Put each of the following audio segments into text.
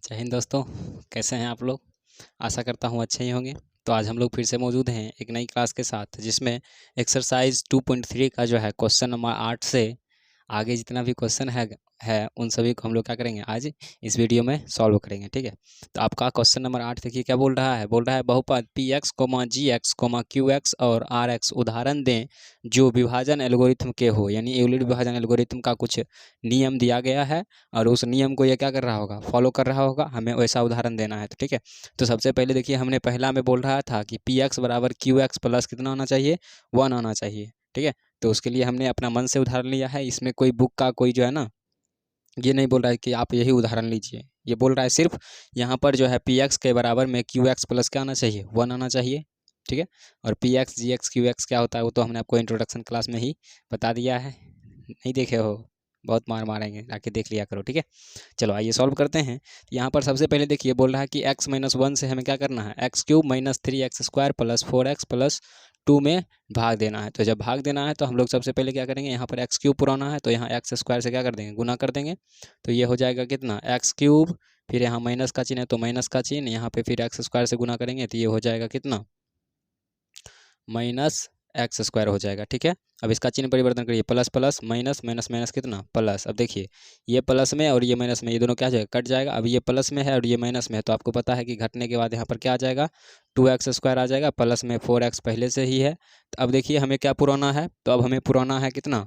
जय हिंद दोस्तों, कैसे हैं आप लोग। आशा करता हूँ अच्छे ही होंगे। तो आज हम लोग फिर से मौजूद हैं एक नई क्लास के साथ, जिसमें एक्सरसाइज 2.3 का जो है क्वेश्चन नंबर 8 से आगे जितना भी क्वेश्चन है उन सभी को हम लोग क्या करेंगे आज इस वीडियो में सॉल्व करेंगे। ठीक है, तो आपका क्वेश्चन नंबर 8 देखिए क्या बोल रहा है बहुपद पी एक्स कोमा जी एक्स कोमा क्यू एक्स और आर एक्स उदाहरण दें जो विभाजन एल्गोरिथम के हो। यानी यूक्लिड विभाजन एल्गोरिथम का कुछ नियम दिया गया है और उस नियम को ये क्या कर रहा होगा, फॉलो कर रहा होगा। हमें वैसा उदाहरण देना है। तो ठीक है, तो सबसे पहले देखिए हमने पहला में बोल रहा था कि पी एक्स बराबर क्यू एक्स प्लस कितना होना चाहिए, 1 आना चाहिए। ठीक है, तो उसके लिए हमने अपना मन से उदाहरण लिया है। इसमें कोई बुक का कोई जो है ना, ये नहीं बोल रहा है कि आप यही उदाहरण लीजिए। ये बोल रहा है सिर्फ यहाँ पर जो है पी एक्स के बराबर में क्यू एक्स प्लस क्या आना चाहिए, 1 आना चाहिए। ठीक है, और पी एक्स जी एक्स क्यू एक्स क्या होता है वो तो हमने आपको इंट्रोडक्शन क्लास में ही बता दिया है। नहीं देखे हो, बहुत मार मारेंगे, आके देख लिया करो। ठीक है, चलो आइए सॉल्व करते हैं। यहाँ पर सबसे पहले देखिए बोल रहा है कि x माइनस 1 से हमें क्या करना है, x cube minus 3x square plus 4x plus 2 में भाग देना है। तो जब भाग देना है तो हम लोग सबसे पहले क्या करेंगे, यहाँ पर एक्स क्यूब पुराना है तो यहाँ एक्स स्क्वायर से क्या कर देंगे, गुना कर देंगे। तो ये हो जाएगा कितना, एक्स क्यूब, फिर यहाँ माइनस का चिन्ह है तो माइनस का चिन्ह, यहाँ पे फिर एक्स स्क्वायर से गुना करेंगे तो ये हो जाएगा कितना, माइनस एक्स स्क्वायर हो जाएगा। ठीक है, अब इसका चिन्ह परिवर्तन करिए, plus plus minus minus minus कितना प्लस। अब देखिए ये प्लस में और ये माइनस में, ये दोनों क्या हो जाएगा, कट जाएगा। अब ये प्लस में है और ये माइनस में है तो आपको पता है कि घटने के बाद यहाँ पर क्या आ जाएगा, 2x स्क्वायर आ जाएगा, प्लस में 4x पहले से ही है। तो अब देखिए हमें क्या पुराना है, तो अब हमें पुराना है कितना,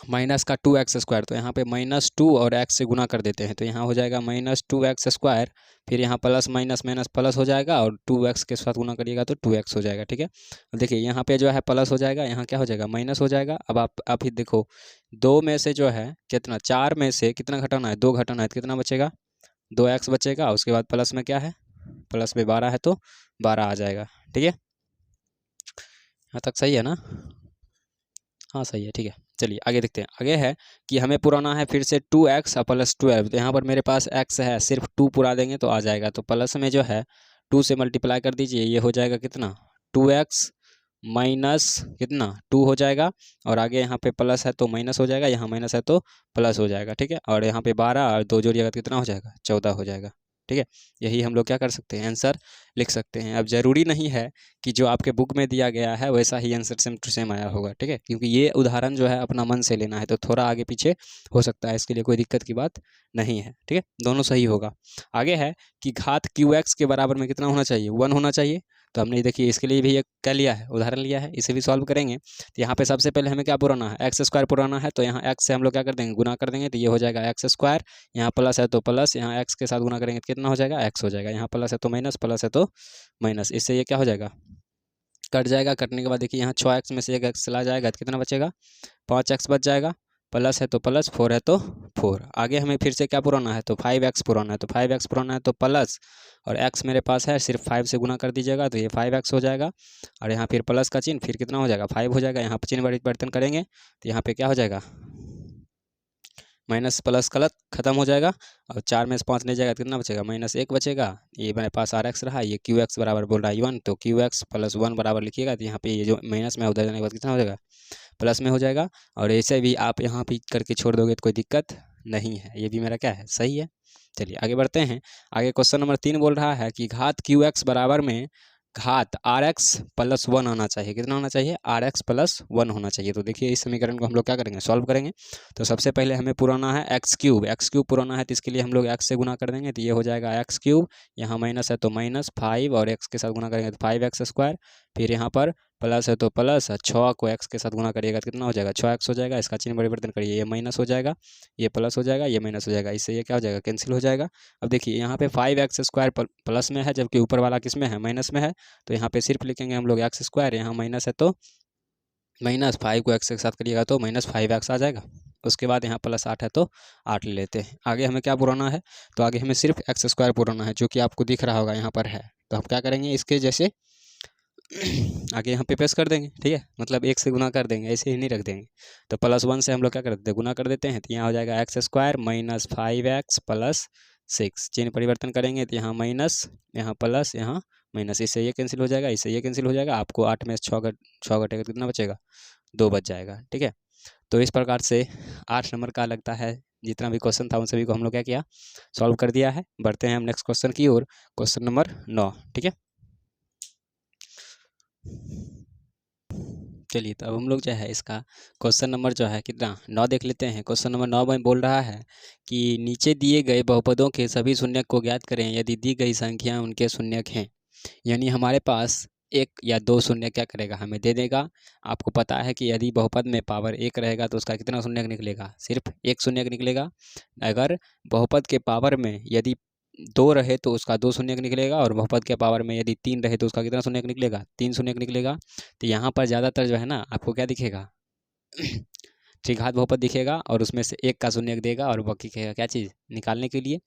माइनस का 2x स्क्वायर। तो यहाँ पे -2 और x से गुना कर देते हैं तो यहाँ हो जाएगा -2x स्क्वायर, फिर यहाँ प्लस माइनस माइनस प्लस हो जाएगा और 2x के साथ गुना करिएगा तो 2x हो जाएगा। ठीक है, देखिए यहाँ पे जो है प्लस हो जाएगा, यहाँ क्या हो जाएगा, माइनस हो जाएगा। अब आप ही देखो, 2 में से जो है कितना, 4 में से कितना घटाना है, 2 घटाना है तो कितना बचेगा, 2x बचेगा। उसके बाद प्लस में क्या है, प्लस में 12 है तो 12 आ जाएगा। ठीक है, यहाँ तक सही है ना, हाँ सही है। ठीक है, चलिए आगे देखते हैं। आगे है कि हमें पुराना है फिर से 2x प्लस 12। तो यहाँ पर मेरे पास x है, सिर्फ 2 पुरा देंगे तो आ जाएगा। तो प्लस में जो है 2 से मल्टीप्लाई कर दीजिए, ये हो जाएगा कितना, 2x माइनस कितना 2 हो जाएगा। और आगे यहाँ पे प्लस है तो माइनस हो जाएगा, यहाँ माइनस है तो प्लस हो जाएगा। ठीक है, और यहाँ पे 12 और 2 जोड़िएगा तो कितना हो जाएगा, 14 हो जाएगा। ठीक है, यही हम लोग क्या कर सकते हैं, आंसर लिख सकते हैं। अब ज़रूरी नहीं है कि जो आपके बुक में दिया गया है वैसा ही आंसर सेम टू सेम आया होगा। ठीक है, क्योंकि ये उदाहरण जो है अपना मन से लेना है तो थोड़ा आगे पीछे हो सकता है, इसके लिए कोई दिक्कत की बात नहीं है। ठीक है, दोनों सही होगा। आगे है कि घात क्यू एक्स के बराबर में कितना होना चाहिए, 1 होना चाहिए। तो हमने देखिए इसके लिए भी एक क्या लिया है, उदाहरण लिया है, इसे भी सॉल्व करेंगे। तो यहाँ पे सबसे पहले हमें क्या पुराना है, एक्स स्क्वायर पुराना है तो यहाँ एक्स से हम लोग क्या कर देंगे, गुना कर देंगे तो ये हो जाएगा एक्स स्क्वायर। यहाँ प्लस है तो प्लस, यहाँ एक्स के साथ गुना करेंगे तो कितना हो जाएगा, एक्स हो जाएगा। यहाँ प्लस है तो माइनस, प्लस है तो माइनस, इससे ये क्या हो जाएगा, कट जाएगा। कटने के बाद देखिए यहाँ 6x में से एक एक्स चला जाएगा तो कितना बचेगा, 5x बच जाएगा। प्लस है तो प्लस, 4 है तो 4। आगे हमें फिर से क्या पुराना है, तो 5x पुराना है। तो 5x पुराना है तो प्लस, और x मेरे पास है सिर्फ 5 से गुना कर दीजिएगा तो ये 5x हो जाएगा। और यहाँ फिर प्लस का चिन्ह, फिर कितना हो जाएगा, 5 हो जाएगा। यहाँ पर चिन्ह परिवर्तन करेंगे तो यहाँ पे क्या हो जाएगा, माइनस प्लस गलत खत्म हो जाएगा। और 4 में से 5 नहीं जाएगा तो कितना बचेगा, -1 बचेगा। ये मेरे पास आर एक्स रहा, ये क्यू एक्स बराबर बोल रहा है 1, तो क्यू एक्स प्लस 1 बराबर लिखिएगा तो यहाँ पे ये जो माइनस में उधर जाने के बाद कितना हो जाएगा, प्लस में हो जाएगा। और ऐसे भी आप यहाँ भी करके छोड़ दोगे तो कोई दिक्कत नहीं है, ये भी मेरा क्या है, सही है। चलिए आगे बढ़ते हैं। आगे क्वेश्चन नंबर 3 बोल रहा है कि घात क्यू एक्स बराबर में घात आर एक्स प्लस 1 आना चाहिए। कितना होना चाहिए, आर एक्स प्लस 1 होना चाहिए। तो देखिए इस समीकरण को हम लोग क्या करेंगे, सॉल्व करेंगे। तो सबसे पहले हमें पुराना है एक्स क्यूब पुराना है तो इसके लिए हम लोग एक्स से गुना कर देंगे तो ये हो जाएगा एक्स क्यूब। यहाँ माइनस है तो माइनस 5 और एक्स के साथ गुना करेंगे तो 5x स्क्वायर। फिर यहाँ पर प्लस है तो प्लस, 6 को एक्स के साथ गुना करिएगा तो कितना हो जाएगा, 6x हो जाएगा। इसका चिन्ह परिवर्तन करिए, ये माइनस हो जाएगा, ये प्लस हो जाएगा, ये माइनस हो जाएगा, इससे ये क्या हो जाएगा, कैंसिल हो जाएगा। अब देखिए यहाँ पे 5x स्क्वायर प्लस में है जबकि ऊपर वाला किस में है, माइनस में है। तो यहाँ पे सिर्फ लिखेंगे हम लोग एक्स स्क्वायर, यहाँ माइनस है तो माइनस 5 को एक्स के साथ करिएगा तो -5x आ जाएगा। उसके बाद यहाँ प्लस 8 है तो 8 ले लेते हैं। आगे हमें क्या पुराना है, तो आगे हमें सिर्फ एक्स स्क्वायर पुराना है जो कि आपको दिख रहा होगा यहाँ पर है। तो हम क्या करेंगे, इसके जैसे आगे यहाँ पे पेश कर देंगे। ठीक है, मतलब 1 से गुना कर देंगे, ऐसे ही नहीं रख देंगे। तो +1 से हम लोग क्या कर देते हैं, गुना कर देते हैं तो यहाँ हो जाएगा x square minus 5x plus 6। चिन्ह परिवर्तन करेंगे तो यहाँ माइनस, यहाँ प्लस, यहाँ माइनस, इससे ये कैंसिल हो जाएगा, इससे ये कैंसिल हो जाएगा। आपको 8 में से 6 घटेगा तो कितना बचेगा, 2 बच जाएगा। ठीक है, तो इस प्रकार से 8 नंबर का लगता है जितना भी क्वेश्चन था उन सभी को हम लोग क्या किया, सॉल्व कर दिया है। बढ़ते हैं हम नेक्स्ट क्वेश्चन की ओर, क्वेश्चन नंबर 9। ठीक है, चलिए तो अब हम लोग जो है इसका क्वेश्चन नंबर जो है कितना 9 देख लेते हैं। क्वेश्चन नंबर 9 में बोल रहा है कि नीचे दिए गए बहुपदों के सभी शून्यक को ज्ञात करें यदि दी गई संख्या उनके शून्यक हैं। यानी हमारे पास एक या दो शून्य क्या करेगा, हमें दे देगा। आपको पता है कि यदि बहुपद में पावर 1 रहेगा तो उसका कितना शून्यक निकलेगा, सिर्फ एक शून्यक निकलेगा। अगर बहुपद के पावर में यदि 2 रहे तो उसका 2 शून्यक निकलेगा, और बहुपद के पावर में यदि 3 रहे तो उसका कितना शून्यक निकलेगा, 3 शून्यक निकलेगा। तो यहाँ पर ज़्यादातर जो है ना आपको क्या दिखेगा त्रिघात बहुपद दिखेगा, और उसमें से एक का शून्यक देगा और बाकी कहेगा क्या चीज़ निकालने के लिए।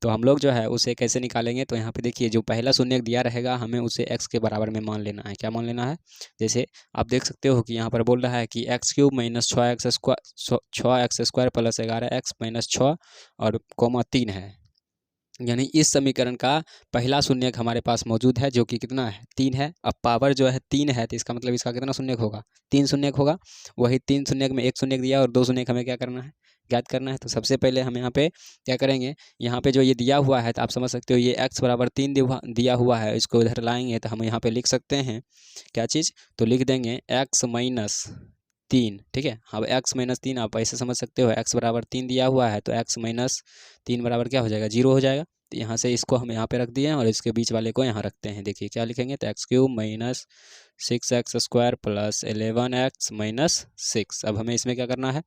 तो हम लोग जो है उसे कैसे निकालेंगे, तो यहाँ पे देखिए जो पहला शून्यक दिया रहेगा हमें उसे x के बराबर में मान लेना है। क्या मान लेना है, जैसे आप देख सकते हो कि यहाँ पर बोल रहा है कि x³ minus 6x² plus 11x minus 6 और कोमा 3 है। यानी इस समीकरण का पहला शून्यक हमारे पास मौजूद है जो कि कितना है, 3 है। अब पावर जो है 3 है तो इसका मतलब इसका कितना शून्यक होगा, 3 शून्यक होगा। वही 3 शून्यक में एक शून्यक दिया और 2 शून्यक हमें क्या करना है, ज्ञात करना है। तो सबसे पहले हम यहाँ पे क्या करेंगे, यहाँ पे जो ये दिया हुआ है तो आप समझ सकते हो ये x बराबर 3 दिया हुआ है, इसको इधर लाएंगे तो हम यहाँ पे लिख सकते हैं क्या चीज़, तो लिख देंगे x माइनस 3। ठीक है, अब x माइनस 3 आप ऐसे समझ सकते हो, x बराबर 3 दिया हुआ है तो x माइनस 3 बराबर क्या हो जाएगा, 0 हो जाएगा। तो यहाँ से इसको हम यहाँ पे रख दिए हैं और इसके बीच वाले को यहाँ रखते हैं। देखिए क्या लिखेंगे, तो x³ minus 6x² plus 11x minus 6। अब हमें इसमें क्या करना है,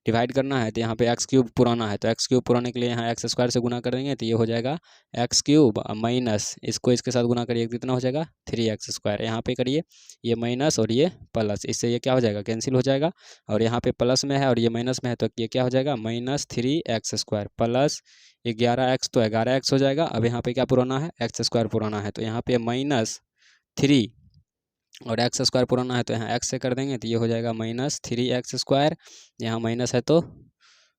डिवाइड करना है। तो यहाँ पे x³ पुराना है तो x³ पुराने के लिए यहाँ x² से गुना कर देंगे तो ये हो जाएगा x³ माइनस इसको इसके साथ गुना करिए कितना हो जाएगा 3x²। यहाँ पे करिए ये माइनस और ये प्लस, इससे ये क्या हो जाएगा, कैंसिल हो जाएगा। और यहाँ पे प्लस में है और ये माइनस में है तो ये क्या हो जाएगा, माइनस 3x² प्लस 11x, तो 11x हो जाएगा। अब यहाँ पे क्या पुराना है, x² पुराना है तो यहाँ पे माइनस 3 और x² पुराना है तो यहाँ x से कर देंगे तो ये हो जाएगा माइनस 3x²। यहाँ माइनस है तो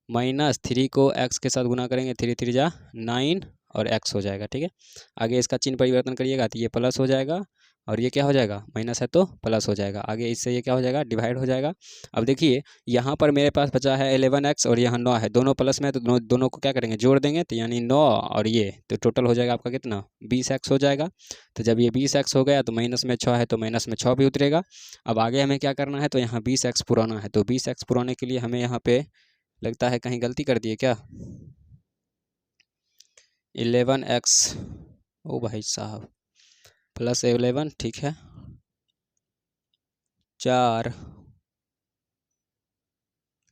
माइनस 3 को x के साथ गुना करेंगे, 3 3 जा 9 और x हो जाएगा। ठीक है, आगे इसका चिन्ह परिवर्तन करिएगा तो ये प्लस हो जाएगा और ये क्या हो जाएगा, माइनस है तो प्लस हो जाएगा। आगे इससे ये क्या हो जाएगा, डिवाइड हो जाएगा। अब देखिए यहाँ पर मेरे पास बचा है 11x और यहाँ 9 है, दोनों प्लस में है तो दोनों को क्या करेंगे, जोड़ देंगे। तो यानी 9 और ये तो टोटल हो जाएगा आपका कितना, 20x हो जाएगा। तो जब ये 20x हो गया तो माइनस में 6 है तो माइनस में 6 भी उतरेगा। अब आगे हमें क्या करना है, तो यहाँ 20x पुराना है तो 20x पुराने के लिए हमें यहाँ पे लगता है कहीं गलती कर दिए क्या, 11x, ओ भाई साहब, प्लस 11, ठीक है, 4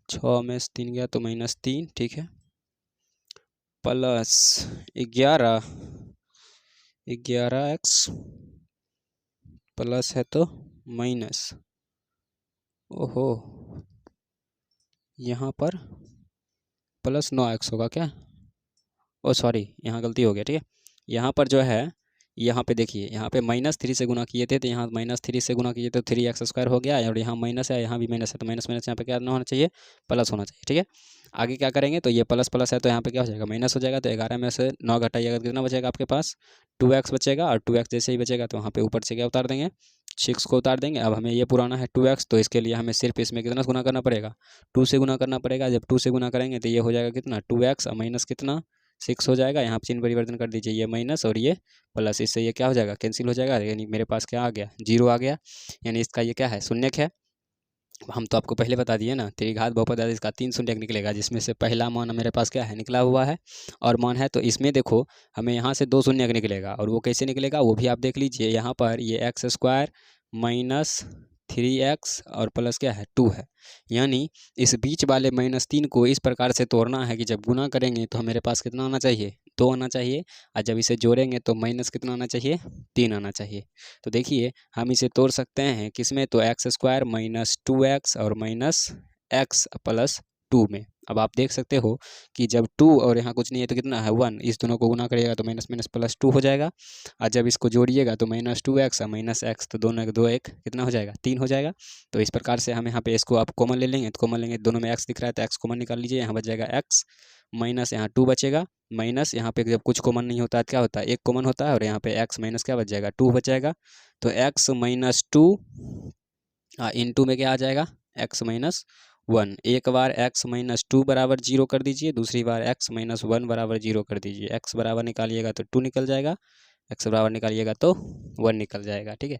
6 में से 3 गया तो माइनस 3, ठीक है, प्लस 11x प्लस है तो माइनस, ओहो यहाँ पर प्लस 9x होगा क्या, ओ सॉरी यहाँ गलती हो गया। ठीक है, यहाँ पर जो है यहाँ पे देखिए यहाँ पे -3 से गुना किए थे तो यहाँ -3 से गुना किए तो 3x² हो गया, और यहाँ माइनस है यहाँ भी माइनस है तो माइनस माइनस यहाँ पे क्या ना होना चाहिए, प्लस होना चाहिए। ठीक है, आगे क्या करेंगे, तो ये प्लस प्लस है तो यहाँ पे क्या हो जाएगा, माइनस हो जाएगा। तो 11 में से 9 घटाइएगा तो कितना बचेगा आपके पास, 2x बचेगा, और 2x जैसे ही बचेगा तो वहाँ पे ऊपर से क्या उतार देंगे, 6 को उतार देंगे। अब हमें ये पुराना है 2x, तो इसके लिए हमें सिर्फ इसमें कितना गुना करना पड़ेगा, 2 से गुना करना पड़ेगा। जब 2 से गुना करेंगे तो ये हो जाएगा कितना, 2x और माइनस कितना 6 हो जाएगा। यहाँ चिन्ह परिवर्तन कर दीजिए, ये माइनस और ये प्लस, इससे ये क्या हो जाएगा, कैंसिल हो जाएगा। यानी मेरे पास क्या आ गया, 0 आ गया। यानी इसका ये क्या है, शून्यक है। हम तो आपको पहले बता दिए ना, त्रिघात बहुपद है इसका 3 शून्यक निकलेगा, जिसमें से पहला मान मेरे पास क्या है, निकला हुआ है और मान है। तो इसमें देखो हमें यहाँ से 2 शून्यक निकलेगा, और वो कैसे निकलेगा वो भी आप देख लीजिए। यहाँ पर ये x² माइनस 3x और प्लस क्या है 2 है। यानी इस बीच वाले -3 को इस प्रकार से तोड़ना है कि जब गुना करेंगे तो मेरे पास कितना आना चाहिए, 2 आना चाहिए, और जब इसे जोड़ेंगे तो माइनस कितना आना चाहिए, 3 आना चाहिए। तो देखिए हम इसे तोड़ सकते हैं किसमें, तो x² माइनस 2x और माइनस x प्लस 2 में। अब आप देख सकते हो कि जब 2 और यहाँ कुछ नहीं है तो कितना है 1, इस दोनों को गुना करिएगा तो माइनस माइनस प्लस 2 हो जाएगा, और जब इसको जोड़िएगा तो -2x और -x, तो दोनों 2 1 कितना हो जाएगा, 3 हो जाएगा। तो इस प्रकार से हम यहाँ पे इसको आप कॉमन ले लेंगे, तो कॉमन लेंगे, दोनों में x दिख रहा है तो x कॉमन निकाल लीजिए, यहाँ बच जाएगा x माइनस यहाँ 2 बचेगा, माइनस यहाँ पे जब कुछ कॉमन नहीं होता है क्या होता है, एक कॉमन होता है, और यहाँ पे x माइनस क्या बच जाएगा, 2 बच जाएगा। तो x माइनस 2 इंटू में क्या आ जाएगा, x माइनस 1। एक बार x माइनस 2 बराबर 0 कर दीजिए, दूसरी बार x माइनस 1 बराबर 0 कर दीजिए। x बराबर निकालिएगा तो 2 निकल जाएगा, x बराबर निकालिएगा तो 1 निकल जाएगा। ठीक है,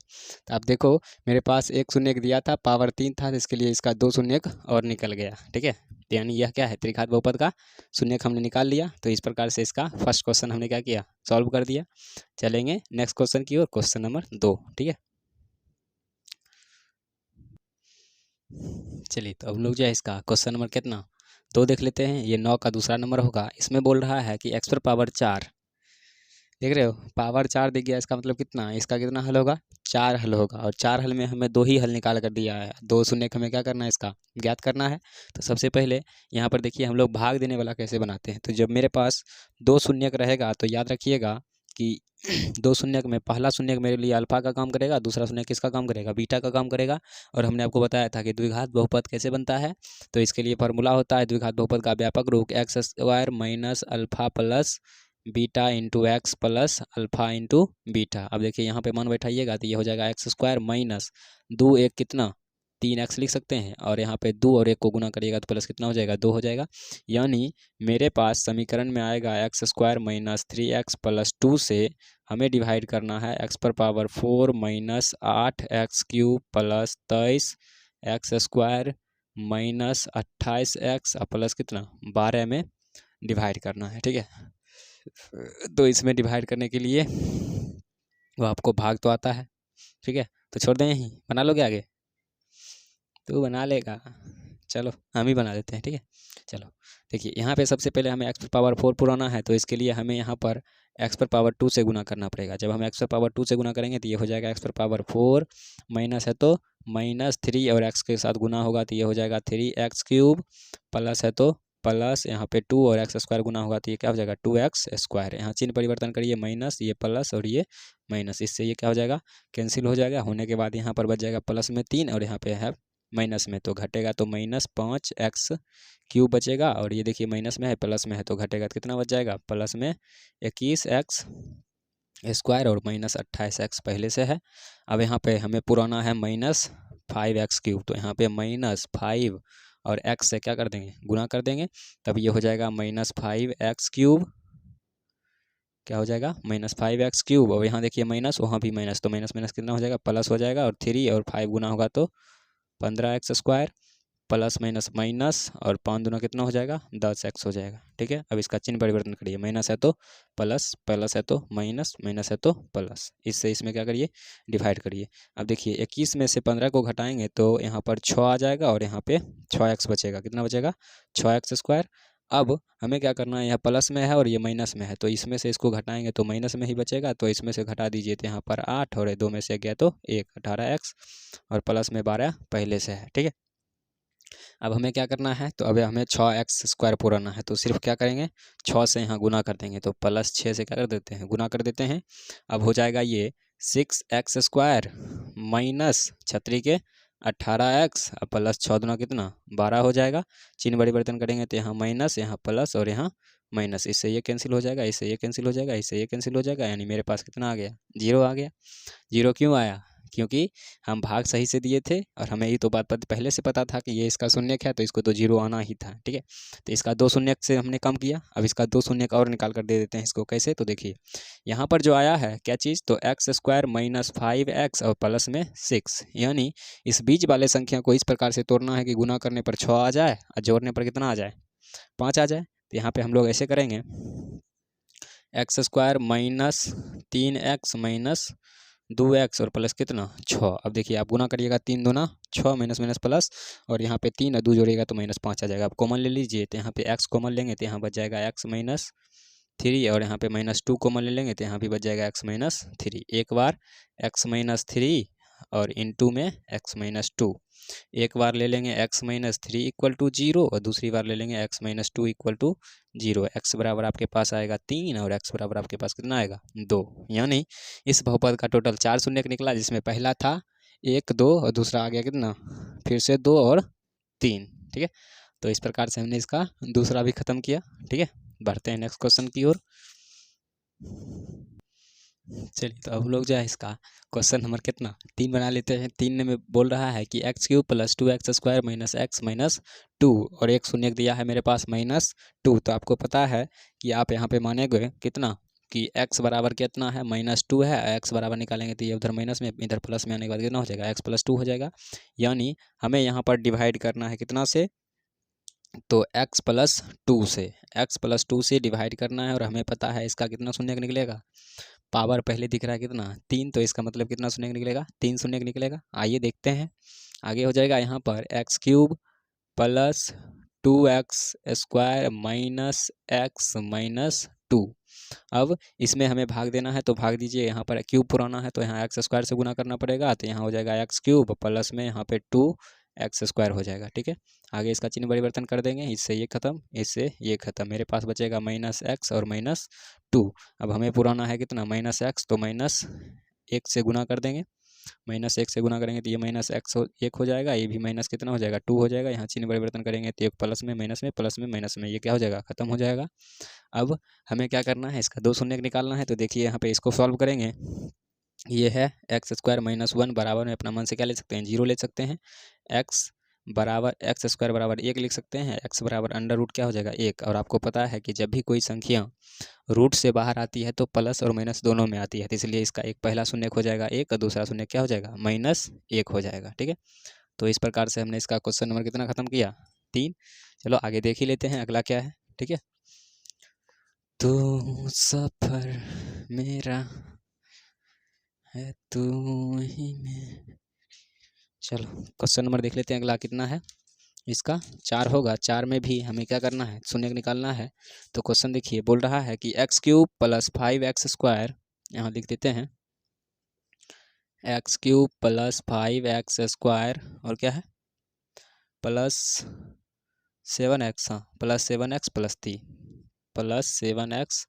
तो आप देखो मेरे पास एक शून्य दिया था, पावर 3 था, इसके लिए इसका 2 शून्य और निकल गया। ठीक है, तो यानी यह क्या है, त्रिघात बहुपद का शून्य हमने निकाल लिया। तो इस प्रकार से इसका फर्स्ट क्वेश्चन हमने क्या किया, सॉल्व कर दिया। चलेंगे नेक्स्ट क्वेश्चन की ओर, क्वेश्चन नंबर 2। ठीक है, चलिए तो अब लोग जो है इसका क्वेश्चन नंबर कितना 2 देख लेते हैं। ये 9 का दूसरा नंबर होगा। इसमें बोल रहा है कि x पर पावर 4, देख रहे हो पावर 4 दिख गया, इसका मतलब कितना, इसका कितना हल होगा, 4 हल होगा। और 4 हल में हमें 2 ही हल निकाल कर दिया है, 2 शून्य हमें क्या करना है, इसका ज्ञात करना है। तो सबसे पहले यहाँ पर देखिए हम लोग भाग देने वाला कैसे बनाते हैं। तो जब मेरे पास 2 शून्य रहेगा तो याद रखिएगा कि 2 शून्य में पहला शून्य मेरे लिए अल्फा का काम करेगा, दूसरा शून्य किसका काम करेगा, बीटा का काम करेगा। और हमने आपको बताया था कि द्विघात बहुपद कैसे बनता है। तो इसके लिए फार्मूला होता है द्विघात बहुपद का व्यापक रूप x square minus alpha plus beta into x plus alpha into beta. अब देखिए यहाँ पे मान बैठाइएगा तो ये हो जाएगा एक्स स्क्वायर माइनस 2 1 कितना 3x लिख सकते हैं, और यहाँ पे 2 और 1 को गुना करिएगा तो प्लस कितना हो जाएगा, 2 हो जाएगा। यानी मेरे पास समीकरण में आएगा x square minus 3x plus 2 से हमें डिवाइड करना है x पर power 4 minus 8x cube plus 23 x square minus 28x plus कितना 12 में डिवाइड करना है। ठीक है, तो इसमें डिवाइड करने के लिए वो आपको भाग तो आता है। ठीक है, तो छोड़ दें यहीं, बना लोगे आगे, तो बना लेगा, चलो हम ही बना देते हैं। ठीक है, चलो देखिए यहाँ पे सबसे पहले हमें x पर पावर 4 पुराना है, तो इसके लिए हमें यहाँ पर x पर पावर 2 से गुना करना पड़ेगा। जब हम x पर पावर 2 से गुना करेंगे तो ये हो जाएगा x पर पावर 4 माइनस है तो माइनस 3 और x के साथ गुना होगा तो ये हो जाएगा 3x क्यूब प्लस है तो प्लस यहाँ पे 2 और एक्स स्क्वायर गुना होगा तो ये क्या हो जाएगा 2x स्क्वायर। यहाँ चिन्ह परिवर्तन करिए, माइनस ये प्लस और ये माइनस, इससे ये क्या हो जाएगा कैंसिल हो जाएगा। होने के बाद यहाँ पर बच जाएगा प्लस में 3 और यहाँ पे है माइनस में, तो घटेगा तो माइनस 5x क्यूब बचेगा। और ये देखिए माइनस में है प्लस में है तो घटेगा तो कितना बच जाएगा, प्लस में 21x स्क्वायर और माइनस 28x पहले से है। अब यहाँ पे हमें पुराना है माइनस 5x क्यूब, तो यहाँ पे माइनस 5 और x से क्या कर देंगे, गुना कर देंगे, तब ये हो जाएगा माइनस 5x क्यूब, क्या हो जाएगा माइनस 5x क्यूब। और यहाँ देखिए माइनस, वहाँ भी माइनस, तो माइनस माइनस कितना हो जाएगा, प्लस हो जाएगा। और 3 और 5 गुना होगा तो 15x square plus minus minus और 5 दूना कितना हो जाएगा 10x हो जाएगा। ठीक है, अब इसका चिन्ह परिवर्तन करिए, माइनस है तो प्लस, प्लस है तो माइनस, माइनस है तो प्लस, इससे इसमें क्या करिए डिवाइड करिए। अब देखिए 21 में से 15 को घटाएंगे तो यहाँ पर 6 आ जाएगा और यहाँ पे 6x बचेगा, कितना बचेगा 6x स्क्वायर। अब हमें क्या करना है, यहाँ प्लस में है और ये माइनस में है, तो इसमें से इसको घटाएंगे तो माइनस में ही बचेगा, तो इसमें से घटा दीजिए तो यहाँ पर 8 और 2 में से गया तो 1, 18x और प्लस में 12 पहले से है। ठीक है, अब हमें क्या करना है, तो अब हमें 6x स्क्वायर पुराना है, तो सिर्फ क्या करेंगे 6 से यहाँ गुना कर देंगे, तो प्लस 6 से क्या कर देते हैं, गुना कर देते हैं। अब हो जाएगा ये 6x स्क्वायर माइनस छतरी के 18x प्लस 6 दूना कितना 12 हो जाएगा। चिन्ह परिवर्तन करेंगे तो यहाँ माइनस, यहाँ प्लस और यहाँ माइनस, इससे ये कैंसिल हो जाएगा, इससे ये कैंसिल हो जाएगा, इससे ये कैंसिल हो जाएगा, यानी मेरे पास कितना आ गया 0 आ गया। 0 क्यों आया, क्योंकि हम भाग सही से दिए थे और हमें ये तो बात पहले से पता था कि ये इसका शून्यक है, तो इसको तो 0 आना ही था। ठीक है, तो इसका 2 शून्यक से हमने कम किया, अब इसका 2 शून्यक और निकाल कर दे देते हैं इसको। कैसे, तो देखिए यहाँ पर जो आया है क्या चीज़, तो एक्स स्क्वायर माइनस 5x और प्लस में 6, यानी इस बीच वाले संख्या को इस प्रकार से तोड़ना है कि गुना करने पर 6 आ जाए और जोड़ने पर कितना आ जाए 5 आ जाए। तो यहाँ पर हम लोग ऐसे करेंगे, x square minus 3x minus 2x और प्लस कितना 6। अब देखिए आप गुना करिएगा 3 दूना 6 माइनस माइनस प्लस, और यहाँ पे 3 और 2 जोड़िएगा तो माइनस 5 आ जाएगा। आप कॉमन ले लीजिए तो यहाँ पे x कॉमन लेंगे तो यहाँ बच जाएगा x माइनस 3, और यहाँ पे माइनस 2 कॉमन ले लेंगे तो यहाँ भी बच जाएगा x माइनस 3। एक बार x माइनस 3 और इनटू में x माइनस 2, एक बार ले लेंगे x माइनस 3 इक्वल टू 0 और दूसरी बार ले लेंगे x minus 2 equal to 0। x बराबर आपके पास आएगा 3 और x बराबर आपके पास कितना आएगा 2, यानी इस बहुपद का टोटल 4 शून्य निकला, जिसमें पहला था 1 2 और दूसरा आ गया कितना फिर से 2 और 3। ठीक है, तो इस प्रकार से हमने इसका दूसरा भी खत्म किया। ठीक है, बढ़ते हैं नेक्स्ट क्वेश्चन की ओर। चलिए तो अब हम लोग जो है इसका क्वेश्चन नंबर कितना 3 बना लेते हैं। 3 में बोल रहा है कि x cube plus 2x² minus x minus 2 और एक शून्य दिया है मेरे पास -2। तो आपको पता है कि आप यहाँ पे मानेंगे कितना कि x बराबर कितना है -2 है। x बराबर निकालेंगे तो ये उधर माइनस में इधर प्लस में आने के बाद कितना हो जाएगा x + 2 हो जाएगा। यानी हमें यहाँ पर डिवाइड करना है कितना से, तो x + 2 से, x + 2 से डिवाइड करना है। और हमें पता है इसका कितना शून्य निकलेगा, पावर पहले दिख रहा है कितना 3, तो इसका मतलब कितना शून्य निकलेगा 3 शून्य निकलेगा। आइए देखते हैं आगे हो जाएगा यहाँ पर x³ + 2x² minus x minus 2। अब इसमें हमें भाग देना है तो भाग दीजिए। यहाँ पर क्यूब पुराना है तो यहाँ x² से गुना करना पड़ेगा, तो यहाँ हो जाएगा x³ प्लस में यहाँ पे 2x² हो जाएगा। ठीक है, आगे इसका चिन्ह परिवर्तन कर देंगे, इससे ये खत्म, इससे ये खत्म, मेरे पास बचेगा -x और -2। अब हमें पुराना है कितना -x, तो -1 से गुना कर देंगे, -1 से गुना करेंगे तो ये -1 हो जाएगा, ये भी माइनस कितना हो जाएगा 2 हो जाएगा। यहाँ चिन्ह परिवर्तन करेंगे तो एक प्लस में माइनस में प्लस में माइनस में, ये क्या हो जाएगा खत्म हो जाएगा। अब हमें क्या करना है, इसका 2 शून्य निकालना है। तो देखिए यहाँ पे इसको सॉल्व करेंगे, ये है x² - 1 बराबर में अपना मन से क्या ले सकते हैं 0 ले सकते हैं। x² बराबर 1 लिख सकते हैं, x बराबर अंडर रूट क्या हो जाएगा 1। और आपको पता है कि जब भी कोई संख्या रूट से बाहर आती है तो प्लस और माइनस दोनों में आती है, तो इसलिए इसका एक पहला शून्य हो जाएगा 1 और दूसरा शून्य क्या हो जाएगा -1 हो जाएगा। ठीक है, तो इस प्रकार से हमने इसका क्वेश्चन नंबर कितना खत्म किया 3। चलो आगे देख ही लेते हैं अगला क्या है। ठीक है, तो सफर मेरा है तू ही में। चलो क्वेश्चन नंबर देख लेते हैं अगला कितना है, इसका 4 होगा। 4 में भी हमें क्या करना है शून्य निकालना है। तो क्वेश्चन देखिए बोल रहा है कि x³ + 5x², यहाँ लिख देते हैं x³ + 5x² और क्या है +7x, हाँ +7x + 3 +7x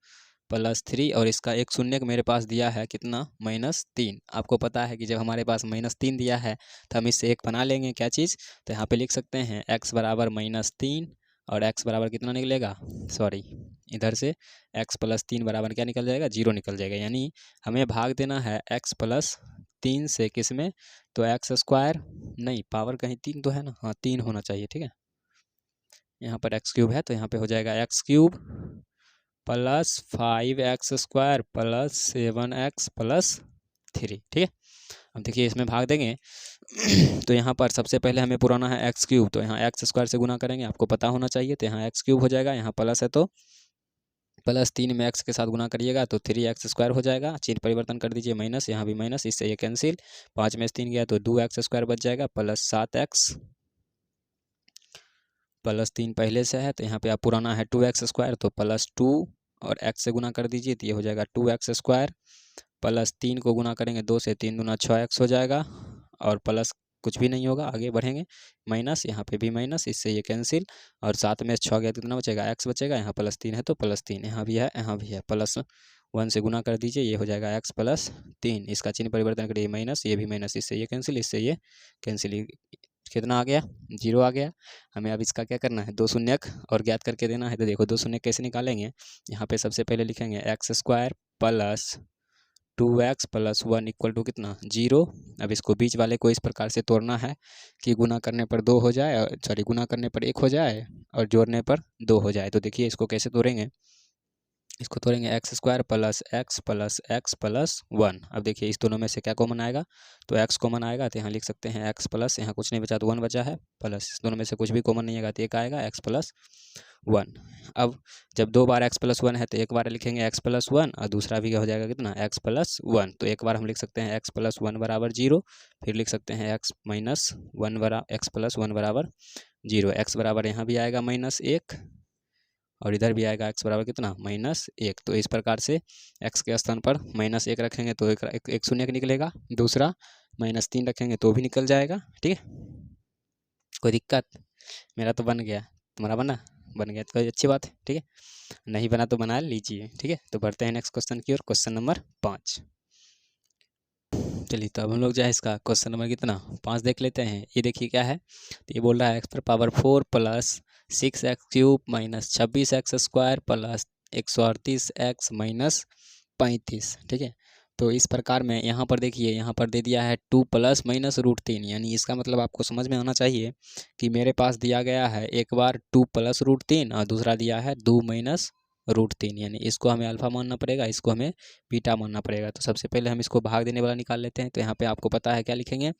+ 3 और इसका एक शून्य मेरे पास दिया है कितना -3। आपको पता है कि जब हमारे पास -3 दिया है तो हम इससे एक बना लेंगे क्या चीज़, तो यहाँ पे लिख सकते हैं x बराबर -3 और x बराबर कितना निकलेगा, सॉरी इधर से x + 3 बराबर क्या निकल जाएगा 0 निकल जाएगा। यानी हमें भाग देना है x + 3 से किस में, तो x² नहीं, पावर कहीं 3 तो है ना, हाँ 3 होना चाहिए। ठीक है, यहाँ पर x³ है तो यहाँ पे हो जाएगा x³ + 5x² + 7x + 3। ठीक है, अब देखिए इसमें भाग देंगे तो यहाँ पर सबसे पहले हमें पुराना है x³, तो यहाँ x² से गुना करेंगे, आपको पता होना चाहिए, तो यहाँ x³ हो जाएगा, यहाँ प्लस है तो +3 में x के साथ गुना करिएगा तो 3x² हो जाएगा। चिन्ह परिवर्तन कर दीजिए माइनस, यहाँ भी माइनस, इससे ये कैंसिल, 5 में से 3 गया तो 2x² बच जाएगा +7x +3 पहले से है तो यहाँ पे आप पुराना है 2x² तो +2 और x से गुना कर दीजिए तो ये हो जाएगा 2x² +3 को गुना करेंगे 2 से, 3 दूना 6x हो जाएगा और प्लस कुछ भी नहीं होगा, आगे बढ़ेंगे माइनस, यहाँ पे भी माइनस, इससे ये कैंसिल और 7 में 6 गया तो कितना बचेगा x बचेगा, यहाँ +3 है तो +3, यहाँ भी है यहाँ भी है, +1 से गुना कर दीजिए, ये हो जाएगा x + 3, इसका चिन्ह परिवर्तन करिए माइनस, ये भी माइनस, इससे ये कैंसिल, इससे ये कैंसिल, कितना आ गया 0 आ गया। हमें अब इसका क्या करना है 2 शून्यक और ज्ञात करके देना है। तो देखो 2 शून्य कैसे निकालेंगे, यहाँ पे सबसे पहले लिखेंगे x² + 2x + 1 = कितना 0। अब इसको बीच वाले को इस प्रकार से तोड़ना है कि गुना करने पर 2 हो जाए, सॉरी गुना करने पर 1 हो जाए और जोड़ने पर 2 हो जाए। तो देखिए इसको कैसे तोड़ेंगे, इसको तोड़ेंगे x² + x + x + 1। अब देखिए इस दोनों में से क्या कॉमन आएगा, तो x कॉमन आएगा तो यहाँ लिख सकते हैं x प्लस, यहाँ कुछ नहीं बचा तो 1 बचा है, प्लस इस दोनों में से कुछ भी कॉमन नहीं आएगा तो एक आएगा x + 1। अब जब 2 बार x + 1 है तो एक बार लिखेंगे x + 1 और दूसरा भी हो जाएगा कितना x + 1। तो एक बार हम लिख सकते हैं x + 1 बराबर 0, फिर लिख सकते हैं x - 1 बराबर x + 1 बराबर 0, x बराबर यहाँ भी आएगा -1 और इधर भी आएगा x बराबर कितना -1। तो इस प्रकार से x के स्थान पर -1 रखेंगे तो एक शून्य निकलेगा, दूसरा -3 रखेंगे तो भी निकल जाएगा। ठीक है, कोई दिक्कत, मेरा तो बन गया, तुम्हारा बन गया तो अच्छी बात है। ठीक है, नहीं बना तो बना लीजिए। ठीक है, तो बढ़ते हैं नेक्स्ट क्वेश्चन की ओर, क्वेश्चन नंबर 5। चलिए तो अब हम लोग जो है इसका क्वेश्चन नंबर कितना 5 देख लेते हैं। ये देखिए क्या है, तो ये बोल रहा है x⁴ + 6x³ - 26x² + 138x - 35। ठीक है, तो इस प्रकार में यहाँ पर देखिए, यहाँ पर दे दिया है 2 प्लस माइनस रूट 3, यानी इसका मतलब आपको समझ में आना चाहिए कि मेरे पास दिया गया है एक बार 2 प्लस रूट 3 और दूसरा दिया है 2 माइनस रूट 3, यानी इसको हमें अल्फा मानना पड़ेगा, इसको हमें बीटा मानना पड़ेगा। तो सबसे पहले हम इसको भाग देने वाला निकाल लेते हैं। तो यहाँ पे आपको पता है क्या लिखेंगे,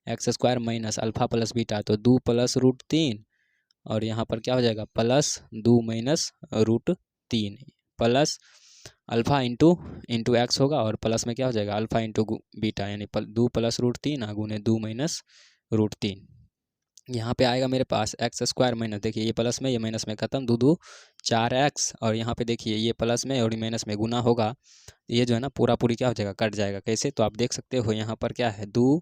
x square minus alpha plus beta, तो 2 प्लस रूट 3 और यहाँ पर क्या हो जाएगा plus 2 minus root 3 plus alpha into x होगा और प्लस में क्या हो जाएगा अल्फा इंटू बीटा, यानी 2 प्लस रूट 3 गुने 2 माइनस रूट 3। यहाँ पे आएगा मेरे पास एक्स स्क्वायर माइनस, देखिए ये प्लस में ये माइनस में खत्म, 2 2 4 एक्स, और यहाँ पे देखिए ये प्लस में और ये माइनस में गुना होगा, ये जो है ना पूरा पूरी क्या हो जाएगा कट जाएगा। कैसे, तो आप देख सकते हो यहाँ पर क्या है 2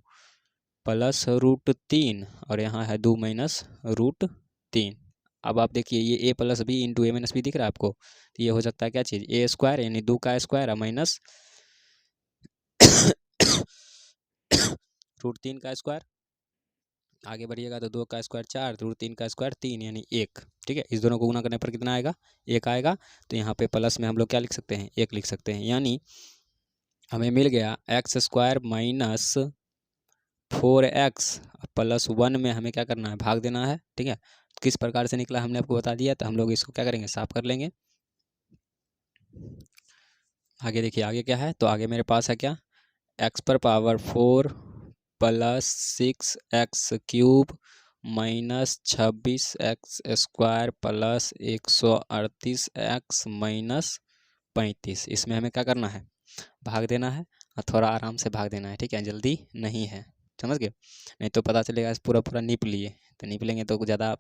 प्लस रूट 3 और यहाँ है 2 माइनस रूट 3। अब आप देखिए ये ए प्लस बी इंटू ए माइनस बी दिख रहा है आपको, तो ये हो सकता है क्या चीज़ ए स्क्वायर, यानी 2 का स्क्वायर माइनस रूट 3 का स्क्वायर, आगे बढ़िएगा तो 2 का स्क्वायर 4, रूट 3 का स्क्वायर 3 यानी 1। ठीक है, इस दोनों को गुना करने पर कितना आएगा 1 आएगा। तो यहाँ पे प्लस में हम लोग क्या लिख सकते हैं 1 लिख सकते हैं, यानी हमें मिल गया x square minus 4x plus 1 में हमें क्या करना है भाग देना है। ठीक है, किस प्रकार से निकला हमने आपको बता दिया, तो हम लोग इसको क्या करेंगे साफ कर लेंगे। आगे देखिए आगे क्या है, तो आगे मेरे पास है क्या x पर power 4 plus 6x cube minus 26x square plus 138x minus 35। इसमें हमें क्या करना है भाग देना है और थोड़ा आराम से भाग देना है। ठीक है, जल्दी नहीं है, समझ गए, नहीं तो पता चलेगा इस पूरा पूरा नीप लिए, तो नीप लेंगे तो ज़्यादा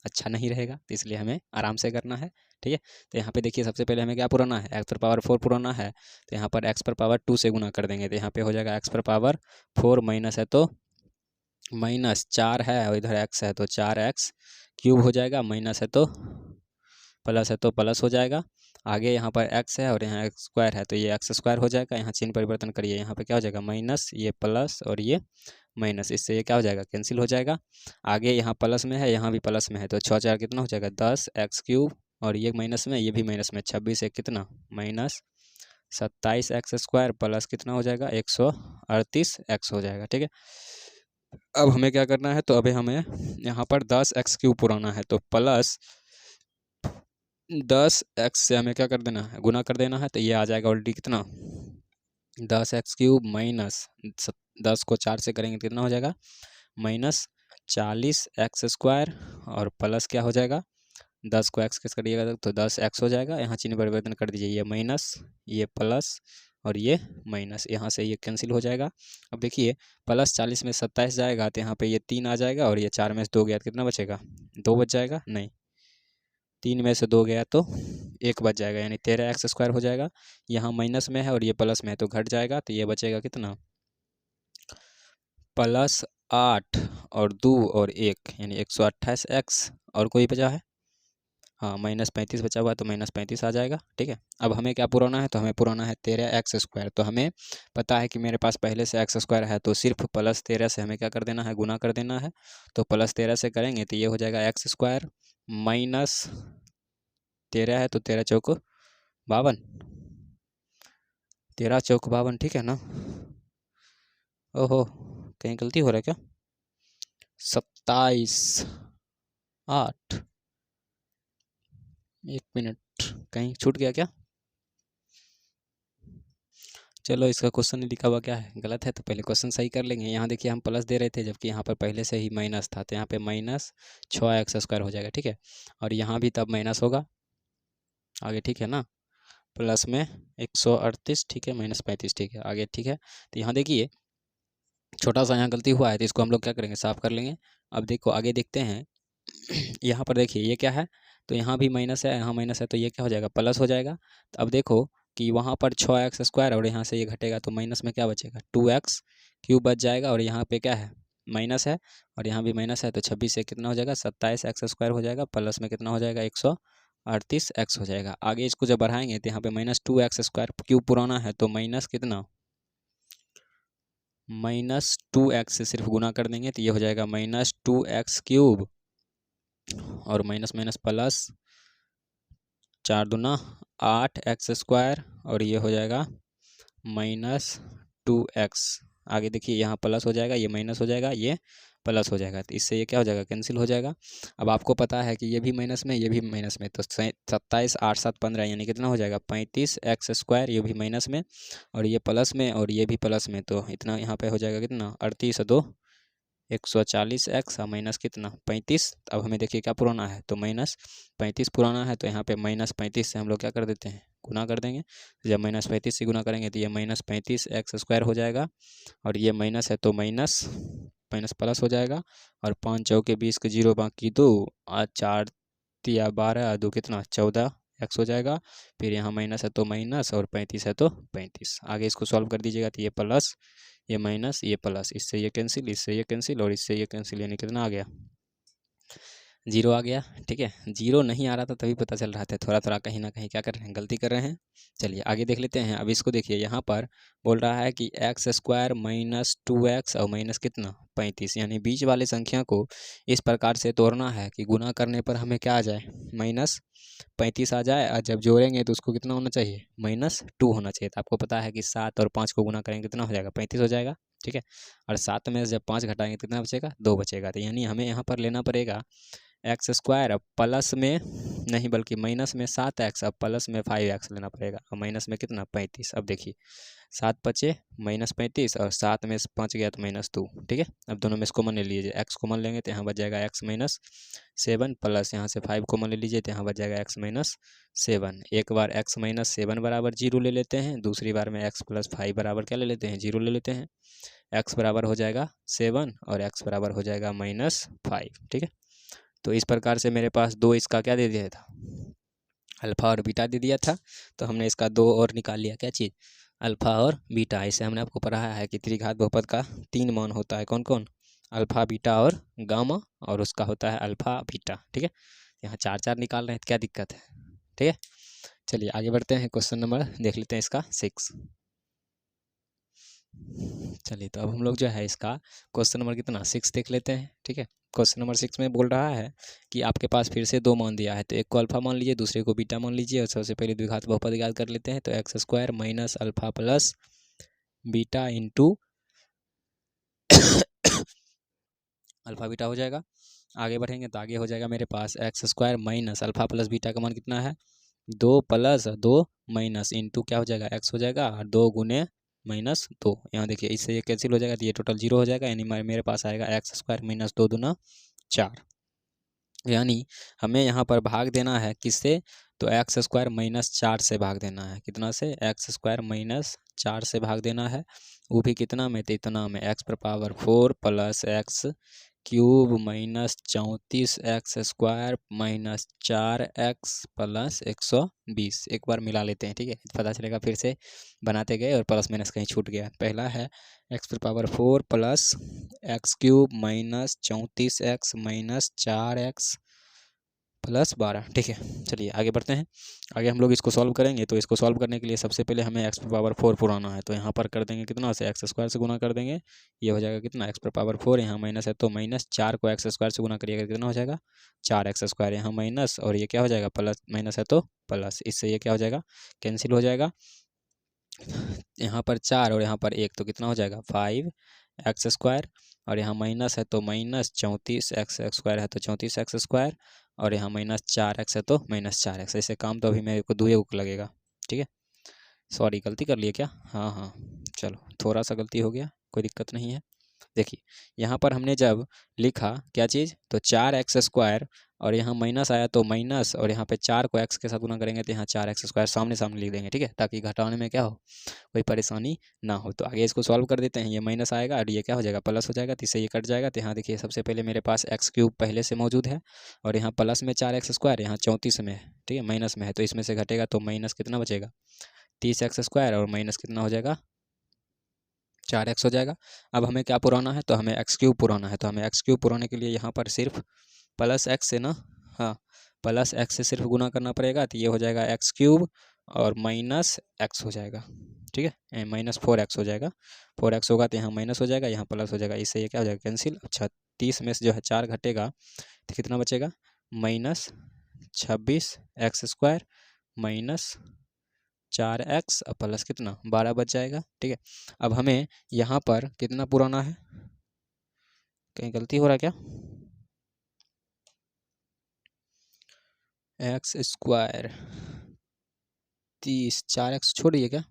अच्छा नहीं रहेगा, तो इसलिए हमें आराम से करना है। ठीक है, तो यहाँ पे देखिए सबसे पहले हमें क्या पुराना है एक्स पर पावर 4 पुराना है, तो यहाँ पर एक्स पर पावर 2 से गुना कर देंगे, तो यहाँ पे हो जाएगा एक्स पर पावर 4 माइनस है तो माइनस 4 है और इधर एक्स है तो 4x क्यूब हो जाएगा, माइनस है तो प्लस है तो प्लस हो जाएगा। आगे यहाँ पर x है और यहाँ एक्स स्क्वायर है तो ये एक्स स्क्वायर हो जाएगा, यहाँ चिन्ह परिवर्तन करिए, यहाँ पे क्या हो जाएगा माइनस, ये प्लस और ये माइनस, इससे ये क्या हो जाएगा कैंसिल हो जाएगा। आगे यहाँ प्लस में है यहाँ भी प्लस में है तो 6 4 कितना हो जाएगा 10x क्यूब, और ये माइनस में ये भी माइनस में 26 एक कितना माइनस 27x स्क्वायर प्लस कितना हो जाएगा 138x हो जाएगा। ठीक है, अब हमें क्या करना है, तो अभी हमें यहाँ पर 10x क्यूब पुराना है तो प्लस 10x से हमें क्या कर देना है गुना कर देना है, तो ये आ जाएगा ऑलरेडी कितना 10x क्यूब माइनस 10 को 4 से करेंगे कितना हो जाएगा माइनस 40x स्क्वायर, और प्लस क्या हो जाएगा 10 को x के करिएगा तो 10x हो जाएगा, यहाँ चिन्ह परिवर्तन कर दीजिए, ये माइनस ये प्लस और ये माइनस, यहाँ से ये कैंसिल हो जाएगा। अब देखिए प्लस 40 में 27 जाएगा तो यहाँ पे ये 3 आ जाएगा, और ये 4 में से 2 गया तो कितना बचेगा 2 बच जाएगा, नहीं 3 में से 2 गया तो 1 बच जाएगा, यानी 13x स्क्वायर हो जाएगा। यहाँ माइनस में है और ये प्लस में है तो घट जाएगा, तो ये बचेगा कितना प्लस 8 और 2 और 1 यानी 128x, और कोई बचा है हाँ माइनस 35 बचा हुआ है तो माइनस 35 आ जाएगा। ठीक है, अब हमें क्या पुराना है, तो हमें पुराना है 13x स्क्वायर, तो हमें पता है कि मेरे पास पहले से x स्क्वायर है तो सिर्फ प्लस 13 से हमें क्या कर देना है गुना कर देना है, तो प्लस 13 से करेंगे तो ये हो जाएगा एक्स स्क्वायर माइनस 13 है तो 13 चौक 52, 13 चौक 52। ठीक है ना, ओहो कहीं गलती हो रहा है क्या 27 8 1 मिनट कहीं छूट गया क्या, चलो इसका क्वेश्चन लिखा हुआ क्या है गलत है, तो पहले क्वेश्चन सही कर लेंगे। यहाँ देखिए हम प्लस दे रहे थे जबकि यहाँ पर पहले से ही माइनस था, तो यहाँ पे माइनस 6x स्क्वायर हो जाएगा। ठीक है, और यहाँ भी तब माइनस होगा आगे। ठीक है ना, प्लस में 138 ठीक है माइनस 35 ठीक है आगे। ठीक है, तो यहाँ देखिए छोटा सा यहाँ गलती हुआ है तो इसको हम लोग क्या करेंगे साफ कर लेंगे। अब देखो आगे देखते हैं यहाँ पर देखिए ये क्या है, तो यहाँ भी माइनस है यहाँ माइनस है तो ये क्या हो जाएगा प्लस हो जाएगा। तो अब देखो कि वहाँ पर 6x स्क्वायर और यहाँ से ये घटेगा तो माइनस में क्या बचेगा 2x क्यूब बच जाएगा, और यहाँ पे क्या है माइनस है और यहाँ भी माइनस है तो 26 से कितना हो जाएगा 27x स्क्वायर हो जाएगा, प्लस में कितना हो जाएगा 138x हो जाएगा। आगे इसको जब बढ़ाएंगे तो यहाँ पे माइनस 2x स्क्वायर क्यूब पुराना है तो माइनस कितना माइनस 2x से सिर्फ गुना कर देंगे तो ये हो जाएगा माइनस 2x क्यूब और माइनस माइनस प्लस 4 दूना 8x स्क्वायर, और ये हो जाएगा -2x। आगे देखिए यहाँ प्लस हो जाएगा, ये माइनस हो जाएगा, ये प्लस हो जाएगा, तो इससे ये क्या हो जाएगा, कैंसिल हो जाएगा। अब आपको पता है कि ये भी माइनस में, ये भी माइनस में, तो 27 8 7 15 यानी कितना हो जाएगा 35x²। ये भी माइनस में और ये प्लस में और ये भी प्लस में, तो इतना यहाँ पे हो जाएगा कितना 38 2 140x और माइनस कितना 35। अब हमें देखिए क्या पुराना है, तो -35 पुराना है, तो यहाँ पे -35 से हम लोग क्या कर देते हैं, गुना कर देंगे। जब -35 से गुना करेंगे तो ये -35x² हो जाएगा और ये माइनस है तो माइनस माइनस प्लस हो जाएगा। और 5 चौके 20 के 0 बाकी 2 और 4 तिया 12 2 कितना 14x हो जाएगा। फिर यहाँ माइनस है तो माइनस और 35 है तो 35। आगे इसको सॉल्व कर दीजिएगा तो ये प्लस, ये माइनस, ये प्लस, इससे ये कैंसिल, इससे ये कैंसिल और इससे ये कैंसिल, यानी कितना आ गया 0 आ गया। ठीक है, 0 नहीं आ रहा था तभी पता चल रहा था, थोड़ा थोड़ा कहीं ना कहीं क्या कर रहे हैं, गलती कर रहे हैं। चलिए आगे देख लेते हैं। अब इसको देखिए, यहाँ पर बोल रहा है कि x² -2x और माइनस कितना 35, यानी बीच वाले संख्या को इस प्रकार से तोड़ना है कि गुना करने पर हमें क्या आ जाए -35 आ जाए, और जब जोड़ेंगे तो उसको कितना होना चाहिए -2 होना चाहिए। तो आपको पता है कि 7 और 5 को गुना करेंगे कितना हो जाएगा 35 हो जाएगा। ठीक है, और 7 में से जब 5 घटाएंगे कितना बचेगा 2 बचेगा। तो यानी हमें यहाँ पर लेना पड़ेगा x² अब प्लस में नहीं बल्कि माइनस में 7x, अब प्लस में 5x लेना पड़ेगा, और माइनस में कितना 35। अब देखिए 7 बचे -35 और 7 में से 5 गया तो -2। ठीक है, अब दोनों में से कॉमन ले लीजिए, x कॉमन लेंगे तो यहाँ बच जाएगा x -7 प्लस यहाँ से 5 कॉमन ले लीजिए तो यहाँ बच जाएगा x -7। एक बार x -7 बराबर 0 ले लेते हैं, दूसरी बार में x + 5 बराबर क्या ले लेते हैं 0 ले लेते हैं। x बराबर हो जाएगा 7 और x बराबर हो जाएगा -5। ठीक है, तो इस प्रकार से मेरे पास दो इसका क्या दे दिया था, अल्फ़ा और बीटा दे दिया था, तो हमने इसका दो और निकाल लिया, क्या चीज़ अल्फ़ा और बीटा। इसे हमने आपको पढ़ाया है कि त्रिघात बहुपद का 3 मान होता है, कौन कौन, अल्फ़ा बीटा और गामा, और उसका होता है अल्फ़ा बीटा। ठीक है, यहाँ 4 4 निकाल रहे हैं तो क्या दिक्कत है। ठीक है, चलिए आगे बढ़ते हैं, क्वेश्चन नंबर देख लेते हैं इसका 6। चलिए तो अब हम लोग जो है इसका क्वेश्चन नंबर कितना 6 देख लेते हैं। ठीक है, क्वेश्चन नंबर 6 में बोल रहा है कि आपके पास फिर से दो मान दिया है, तो एक को अल्फा मान लीजिए, दूसरे को बीटा मान लीजिए, और सबसे पहले द्विघात बहुपद याद कर लेते हैं। तो x² minus alpha plus beta into alpha beta हो जाएगा। आगे बढ़ेंगे तो आगे हो जाएगा मेरे पास x² minus alpha plus beta का मान कितना है 2 + 2 माइनस इंटू क्या हो जाएगा x हो जाएगा, और 2 गुने -2। यहाँ देखिए इससे ये कैंसिल हो जाएगा तो ये टोटल 0 हो जाएगा, यानी मेरे पास आएगा x² - 2 दूना 4। यानी हमें यहाँ पर भाग देना है किससे, तो x² - 4 से भाग देना है। कितना से, x² - 4 से भाग देना है, वो भी कितना में, तो इतना में x⁴ plus x³ -34x² - 4x + 120। एक बार मिला लेते हैं, ठीक है, पता चलेगा। फिर से बनाते गए और प्लस माइनस कहीं छूट गया। पहला है x⁴ plus x³ -34x - 4x + 12। ठीक है, चलिए आगे बढ़ते हैं। आगे हम लोग इसको सॉल्व करेंगे, तो इसको सॉल्व करने के लिए सबसे पहले हमें x⁴ पुराना है, तो यहाँ पर कर देंगे कितना से x² से गुना कर देंगे, ये हो जाएगा कितना x⁴ यहाँ माइनस है तो माइनस, 4 को x² से गुना करिएगा कितना हो जाएगा 4x², यहाँ माइनस और ये क्या हो जाएगा प्लस, माइनस है तो प्लस, इससे ये क्या हो जाएगा कैंसिल हो जाएगा। यहाँ पर 4 और यहाँ पर 1 तो कितना हो जाएगा 5x², और यहाँ माइनस है तो माइनस, 34x² है तो 34x², और यहाँ -4x है तो -4x। ऐसे काम तो अभी मेरे को 2 को लगेगा। ठीक है, सॉरी गलती कर लिए क्या, हाँ हाँ चलो थोड़ा सा गलती हो गया, कोई दिक्कत नहीं है। देखिए यहाँ पर हमने जब लिखा क्या चीज़, तो 4x² और यहाँ माइनस आया तो माइनस, और यहाँ पे 4 को x के साथ गुना करेंगे तो यहाँ 4x² सामने सामने लिख देंगे। ठीक है, ताकि घटाने में क्या हो, कोई परेशानी ना हो। तो आगे इसको सॉल्व कर देते हैं, ये माइनस आएगा और ये क्या हो जाएगा प्लस हो जाएगा, तो इससे ये कट जाएगा। तो यहाँ देखिए सबसे पहले मेरे पास x³ पहले से मौजूद है, और यहाँ प्लस में 4x², यहाँ 34 में है, ठीक है माइनस में है, तो इसमें से घटेगा तो माइनस कितना बचेगा 30x², और माइनस कितना हो जाएगा 4x हो जाएगा। अब हमें क्या पुराना है, तो हमें x³ पुराना है, तो हमें x³ पुराने के लिए यहाँ पर सिर्फ प्लस x से ना, हाँ प्लस x से सिर्फ गुना करना पड़ेगा, तो ये हो जाएगा x³ और माइनस x हो जाएगा। ठीक है, -4x हो जाएगा, 4x होगा तो यहाँ माइनस हो जाएगा, यहाँ प्लस हो जाएगा, इससे ये क्या हो जाएगा कैंसिल। अच्छा 30 में से जो है 4 घटेगा तो कितना बचेगा -26x² 4x और प्लस कितना 12 बच जाएगा। ठीक है, अब हमें यहाँ पर कितना पुराना है, कहीं गलती हो रहा है क्या, एक्स स्क्वायर 30, 4x छोड़िए क्या,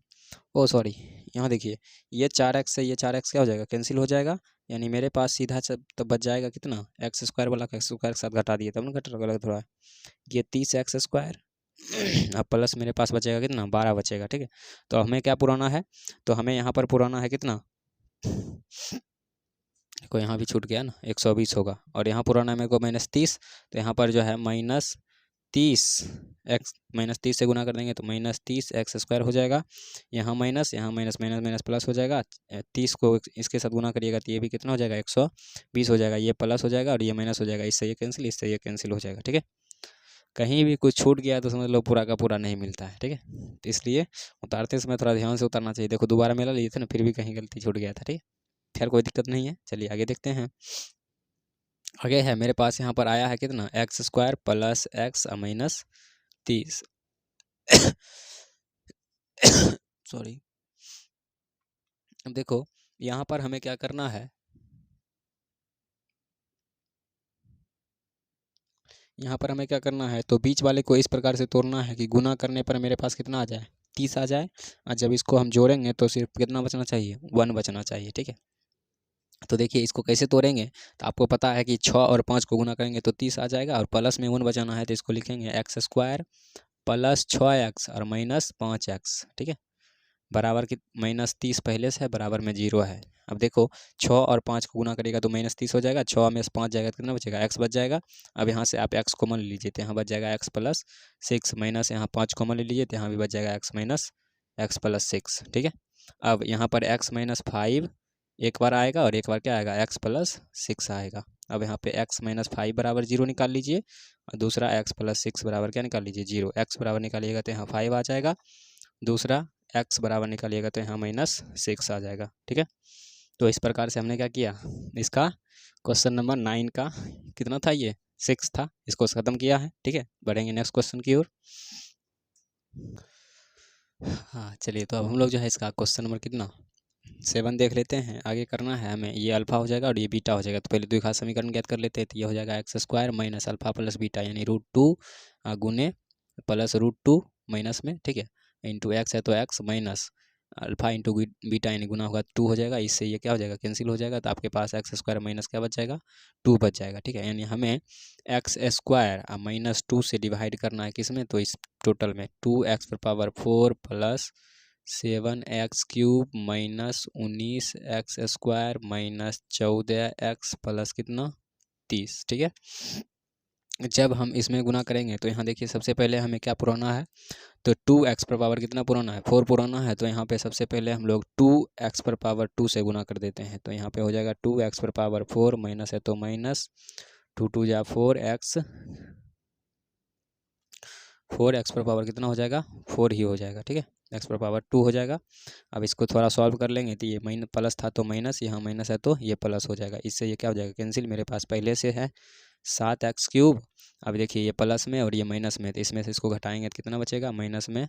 ओ सॉरी, यहाँ देखिए ये 4x से ये 4x क्या हो जाएगा, कैंसिल हो जाएगा, यानी मेरे पास सीधा तो बच जाएगा कितना, एक्स स्क्वायर वाला एक्स स्क्वायर के साथ घटा दिए तब ना घट गलत हो रहा है, ये 30x² अब प्लस मेरे पास बचेगा कितना 12 बचेगा। ठीक है, तो हमें क्या पुराना है, तो हमें यहाँ पर पुराना है कितना, को यहाँ भी छूट गया ना, 120 होगा, और यहाँ पुराना है मेरे को -30, तो यहाँ पर जो है -30 एक्स, -30 से गुना कर देंगे तो -30x² हो जाएगा, यहाँ माइनस माइनस माइनस प्लस हो जाएगा, 30 को इसके साथ गुना करिएगा तो ये भी कितना हो जाएगा 120 हो जाएगा, ये प्लस हो जाएगा और ये माइनस हो जाएगा, इससे ये कैंसिल, इससे ये कैंसिल हो जाएगा। ठीक है, कहीं भी कुछ छूट गया तो समझ लो पूरा का पूरा नहीं मिलता है। ठीक है, तो इसलिए उतारते समय थोड़ा ध्यान से उतारना चाहिए। देखो दोबारा मेला लिए थे ना, फिर भी कहीं गलती छूट गया था। ठीक है, खैर कोई दिक्कत नहीं है, चलिए आगे देखते हैं। आगे है मेरे पास यहाँ पर आया है कितना, x² प्लस x -30 सॉरी। अब देखो यहाँ पर हमें क्या करना है, यहाँ पर हमें क्या करना है, तो बीच वाले को इस प्रकार से तोड़ना है कि गुना करने पर मेरे पास कितना आ जाए, 30 आ जाए, और जब इसको हम जोड़ेंगे तो सिर्फ कितना बचना चाहिए, 1 बचना चाहिए। ठीक है, तो देखिए इसको कैसे तोड़ेंगे, तो आपको पता है कि 6 और 5 को गुना करेंगे तो 30 आ जाएगा, और प्लस में 1 बचाना है तो इसको लिखेंगे x² प्लस 6x और -5x। ठीक है, बराबर की -30 पहले से है, बराबर में 0 है। अब देखो 6 और 5 को गुना करेगा तो -30 हो जाएगा, 6 में से 5 जाएगा तो कितना बचेगा, x बच जाएगा। अब यहाँ से आप x कॉमन ले लीजिए तो यहाँ बच जाएगा x + 6 माइनस यहाँ 5 कॉमन ले लीजिए तो यहाँ भी बच जाएगा x + 6। ठीक है, अब यहाँ पर x - 5 एक बार आएगा और एक बार क्या आएगा, x + 6 आएगा। अब यहाँ पे x - 5 बराबर 0 निकाल लीजिए, और दूसरा x + 6 बराबर क्या निकाल लीजिए, 0। x बराबर निकालिएगा तो यहाँ 5 आ जाएगा, दूसरा x बराबर निकालिएगा तो यहाँ -6 आ जाएगा। ठीक है, तो इस प्रकार से हमने क्या किया, इसका क्वेश्चन नंबर 9 का कितना था, ये 6 था, इसको ख़त्म किया है। ठीक है, बढ़ेंगे नेक्स्ट क्वेश्चन की ओर। हाँ चलिए, तो अब हम लोग जो है इसका क्वेश्चन नंबर कितना 7 देख लेते हैं। आगे करना है हमें, ये अल्फा हो जाएगा और ये बीटा हो जाएगा, तो पहले द्विघात समीकरण ज्ञात कर लेते हैं। तो ये हो जाएगा x² minus alpha plus beta, यानी √2 गुने प्लस √2 माइनस में, ठीक है, इंटू x है तो x minus alpha into beta यानी गुना होगा 2 हो जाएगा, इससे ये क्या हो जाएगा, कैंसिल हो जाएगा, तो आपके पास x² माइनस क्या बच जाएगा, 2 बच जाएगा। ठीक है, यानी हमें x² -2 से डिवाइड करना है किस में, तो इस टोटल में 2x⁴ plus 7x³ minus 19x² minus 14x plus कितना 30। ठीक है, जब हम इसमें गुना करेंगे तो यहाँ देखिए सबसे पहले हमें क्या पुराना है, तो 2x⁴ कितना पुराना है, 4 पुराना है, तो यहाँ पे सबसे पहले हम लोग 2x⁴ से गुना कर देते हैं। तो यहाँ पे हो जाएगा 2x⁴ माइनस है तो माइनस 2 2 जा 4x, 4x⁴ कितना हो जाएगा, 4 ही हो जाएगा। ठीक है, x⁴ 2 हो जाएगा। अब इसको थोड़ा सॉल्व कर लेंगे तो ये प्लस था तो माइनस, यहाँ माइनस है तो ये प्लस हो जाएगा, इससे ये क्या हो जाएगा, कैंसिल। मेरे पास पहले से है 7x³। अब देखिए ये प्लस में और ये माइनस में, तो इसमें से इसको घटाएंगे तो कितना बचेगा, माइनस में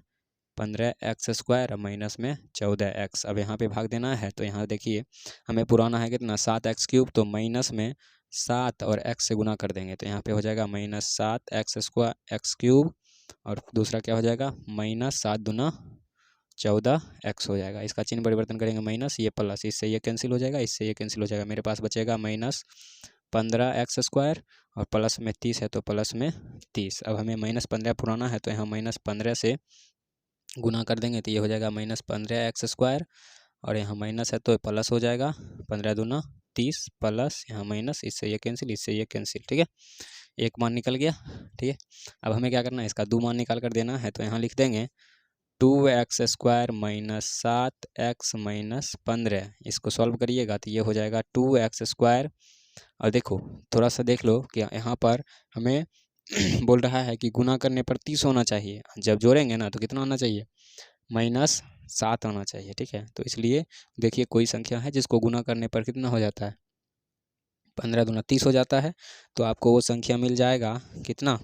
15x² और माइनस में 14x। अब यहाँ पे भाग देना है, तो यहाँ देखिए हमें पुराना है कितना 7x³, तो माइनस में 7 और x से गुना कर देंगे तो यहाँ पे हो जाएगा -7x² और दूसरा क्या हो जाएगा, -7 दूना 14x हो जाएगा। इसका चिन्ह परिवर्तन करेंगे माइनस, ये प्लस, इससे ये कैंसिल हो जाएगा, इससे ये कैंसिल हो जाएगा। मेरे पास बचेगा -15x² और प्लस में 30 है तो प्लस में 30। अब हमें -15 पुराना है तो यहाँ -15 से गुना कर देंगे तो ये हो जाएगा -15x² और यहाँ माइनस है तो प्लस हो जाएगा, 15 दूना 30 प्लस यहाँ माइनस, इससे ये कैंसिल, इससे ये कैंसिल। ठीक है, एक मान निकल गया। ठीक है, अब हमें क्या करना है, इसका 2 मान निकाल कर देना है, तो यहाँ लिख देंगे 2x² माइनस 7x माइनस 15। इसको सॉल्व करिएगा तो ये हो जाएगा 2x²। और देखो थोड़ा सा देख लो कि यहाँ पर हमें बोल रहा है कि गुना करने पर 30 होना चाहिए, जब जोड़ेंगे ना तो कितना आना चाहिए, -7 आना चाहिए। ठीक है, तो इसलिए देखिए कोई संख्या है जिसको गुना करने पर कितना हो जाता है, 15 दूना 30 हो जाता है, तो आपको वो संख्या मिल जाएगा कितना,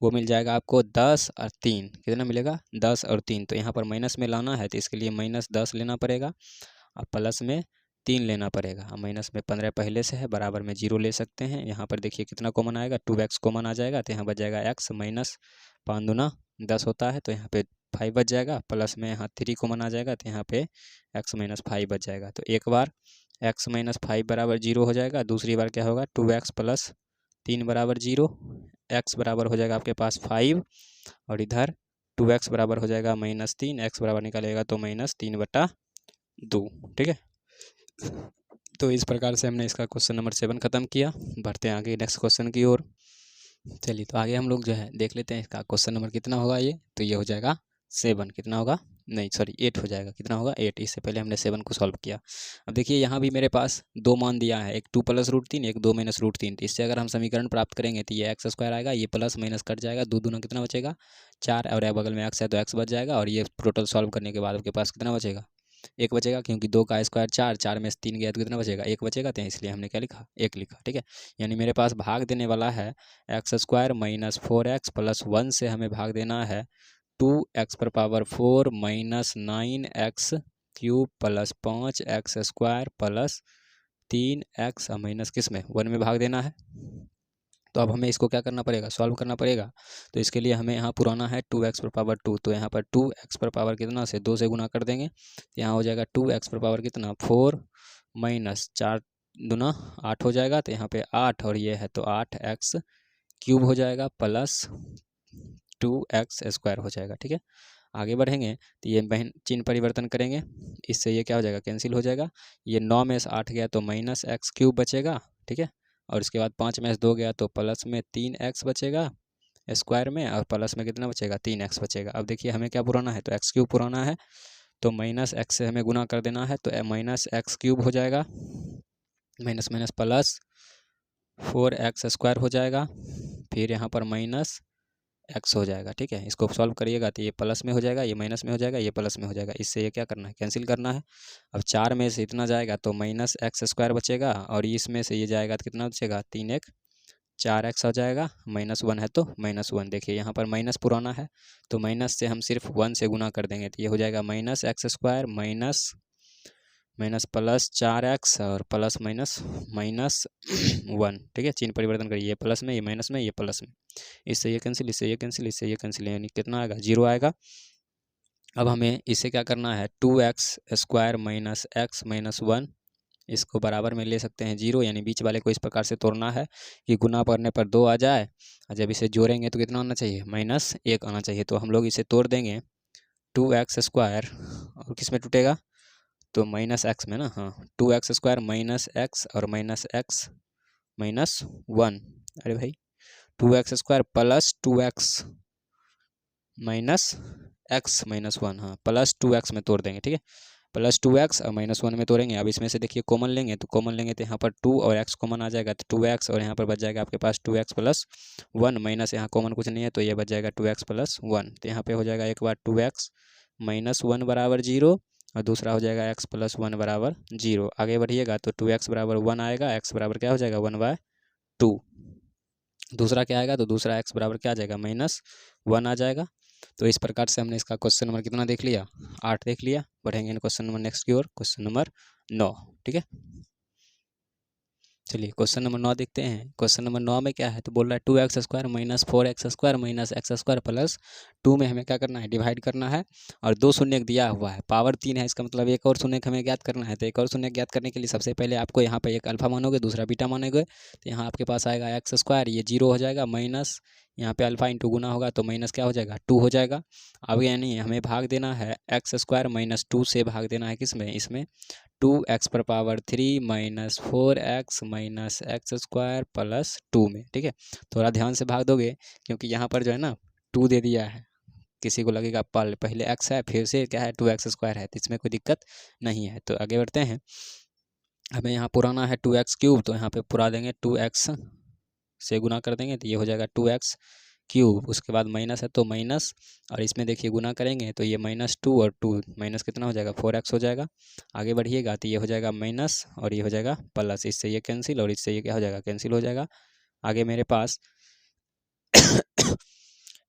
वो मिल जाएगा आपको 10 और 3, कितना मिलेगा 10 और 3। तो यहाँ पर माइनस में लाना है तो इसके लिए -10 लेना पड़ेगा और प्लस में 3 लेना पड़ेगा। माइनस में 15 पहले से है, बराबर में 0 ले सकते हैं। यहाँ पर देखिए कितना कॉमन आएगा, 2x कॉमन आ जाएगा तो यहाँ बच जाएगा x माइनस 5 दूना 10 होता है तो यहाँ पे 5 बच जाएगा, प्लस में यहाँ 3 कॉमन आ जाएगा तो यहाँ पे x माइनस 5 बच जाएगा। तो एक बार x माइनस 5 बराबर 0 हो जाएगा, दूसरी बार क्या होगा 2x प्लस 3 बराबर 0, x बराबर हो जाएगा आपके पास 5 और इधर 2x बराबर हो जाएगा -3, x बराबर निकालेगा तो -3/2। ठीक है, तो इस प्रकार से हमने इसका क्वेश्चन नंबर 7 ख़त्म किया। बढ़ते हैं आगे नेक्स्ट क्वेश्चन की ओर। चलिए तो आगे हम लोग जो है देख लेते हैं इसका क्वेश्चन नंबर कितना होगा ये। तो ये हो जाएगा 7, कितना होगा, नहीं सॉरी 8 हो जाएगा, कितना होगा 8। इससे पहले हमने 7 को सॉल्व किया। अब देखिए यहाँ भी मेरे पास 2 मान दिया है, एक 2 + √3, एक 2 - √3। तो इससे अगर हम समीकरण प्राप्त करेंगे तो ये x² आएगा, ये प्लस माइनस कट जाएगा, 2 दूना कितना बचेगा 4, और बगल में x है तो x बच जाएगा, और ये टोटल सॉल्व करने के बाद आपके पास कितना बचेगा 1 बचेगा, क्योंकि 2 का स्क्वायर 4, 4 में से 3 गया तो कितना बचेगा 1 बचेगा, तो इसलिए हमने क्या लिखा 1 लिखा। ठीक है, यानी मेरे पास भाग देने वाला है x² - 4x + 1 से हमें भाग देना है 2x⁴ - 9x³ + 5x² + 3x minus किस में 1 में भाग देना है। तो अब हमें इसको क्या करना पड़ेगा, सॉल्व करना पड़ेगा। तो इसके लिए हमें यहाँ पुराना है 2x⁴2, तो यहाँ पर 2x⁴ कितना से 2 से गुना कर देंगे, तो यहाँ हो जाएगा 2x⁴ कितना 4 - 4 दूना 8 हो जाएगा, तो यहाँ पे 8 और ये है तो 8x³ हो जाएगा प्लस 2x² हो जाएगा। ठीक है, आगे बढ़ेंगे तो ये बहन चिन्ह परिवर्तन करेंगे, इससे ये क्या हो जाएगा कैंसिल हो जाएगा। ये 9 में से 8 गया तो -x³ बचेगा। ठीक है, और इसके बाद 5 में से 2 गया तो प्लस में 3x बचेगा स्क्वायर में, और प्लस में कितना बचेगा 3x बचेगा। अब देखिए हमें क्या पुराना है, तो x³ पुराना है, तो -x से हमें गुना कर देना है, तो -x³ हो जाएगा, माइनस माइनस प्लस 4x² हो जाएगा, फिर यहाँ पर -x हो जाएगा। ठीक है, इसको सॉल्व करिएगा तो ये प्लस में हो जाएगा, ये माइनस में हो जाएगा, ये प्लस में हो जाएगा। इससे ये क्या करना है कैंसिल करना है। अब 4 में से इतना जाएगा तो -x² बचेगा, और इसमें से ये जाएगा तो कितना बचेगा 3x 4x हो जाएगा, -1 है तो -1। देखिए यहाँ पर माइनस पुराना है तो माइनस से हम सिर्फ 1 से गुना कर देंगे, तो ये हो जाएगा -x² माइनस प्लस 4x और प्लस माइनस -1। ठीक है, चिन्ह परिवर्तन करिए, ये प्लस में, ये माइनस में, ये प्लस में, इससे ये कैंसिल, इससे ये कैंसिल, इससे ये कैंसिल, यानी कितना आएगा 0 आएगा। अब हमें इसे क्या करना है 2x² - x - 1, इसको बराबर में ले सकते हैं 0, यानी बीच वाले को इस प्रकार से तोड़ना है कि गुना करने पर 2 आ जाए, और जब इसे जोड़ेंगे तो कितना आना चाहिए -1 आना चाहिए। तो हम लोग इसे तोड़ देंगे 2x² और किस में टूटेगा तो -x में ना, हाँ 2x² - x और -x -1। अरे भाई 2x² प्लस 2x -x -1, हाँ प्लस 2x में तोड़ देंगे। ठीक है, प्लस 2x और -1 में तोड़ेंगे। अब इसमें से देखिए कॉमन लेंगे, तो कॉमन लेंगे तो यहाँ पर 2 और x कॉमन आ जाएगा, तो 2x और यहाँ पर बच जाएगा आपके पास 2x + 1, माइनस यहाँ कॉमन कुछ नहीं है तो ये बच जाएगा 2x + 1। तो यहाँ पे हो जाएगा एक बार 2x - 1 बराबर 0, और दूसरा हो जाएगा x + 1 बराबर 0। आगे बढ़िएगा तो 2x बराबर 1 आएगा, x बराबर क्या हो जाएगा 1/2। दूसरा क्या आएगा, तो दूसरा x बराबर क्या आ जाएगा -1 आ जाएगा। तो इस प्रकार से हमने इसका क्वेश्चन नंबर कितना देख लिया 8 देख लिया। बढ़ेंगे क्वेश्चन नंबर नेक्स्ट की ओर, क्वेश्चन नंबर 9। ठीक है, चलिए क्वेश्चन नंबर 9 देखते हैं। क्वेश्चन नंबर 9 में क्या है, तो बोल रहा है 2x² - 4x² - x² + 2 में हमें क्या करना है डिवाइड करना है, और 2 शून्य दिया हुआ है, पावर 3 है, इसका मतलब एक और शून्य हमें ज्ञात करना है। तो एक और शून्य ज्ञात करने के लिए सबसे पहले आपको यहाँ पर एक अल्फा मानोगे, दूसरा बीटा मानोगे, तो यहाँ आपके पास आएगा x², ये 0 हो जाएगा, माइनस यहाँ पे अल्फा इंटू गुना होगा तो माइनस क्या हो जाएगा 2 हो जाएगा। अब यानी हमें भाग देना है x² - 2 से भाग देना है किसमें, इसमें 2x⁴ - 4x - x² + 2 में। ठीक है, थोड़ा ध्यान से भाग दोगे, क्योंकि यहाँ पर जो है ना 2 दे दिया है, किसी को लगेगा पहले x है फिर से क्या है 2x² है, तो इसमें कोई दिक्कत नहीं है। तो आगे बढ़ते हैं, हमें यहाँ पुराना है 2x³, तो यहाँ पे पुरा देंगे 2x से गुना कर देंगे, तो ये हो जाएगा 2x³। उसके बाद माइनस है तो माइनस, और इसमें देखिए गुना करेंगे तो ये -2 और 2 माइनस कितना हो जाएगा 4x हो जाएगा। आगे बढ़िएगा तो ये हो जाएगा माइनस और ये हो जाएगा प्लस, इससे ये कैंसिल और इससे ये क्या हो जाएगा कैंसिल हो जाएगा। आगे मेरे पास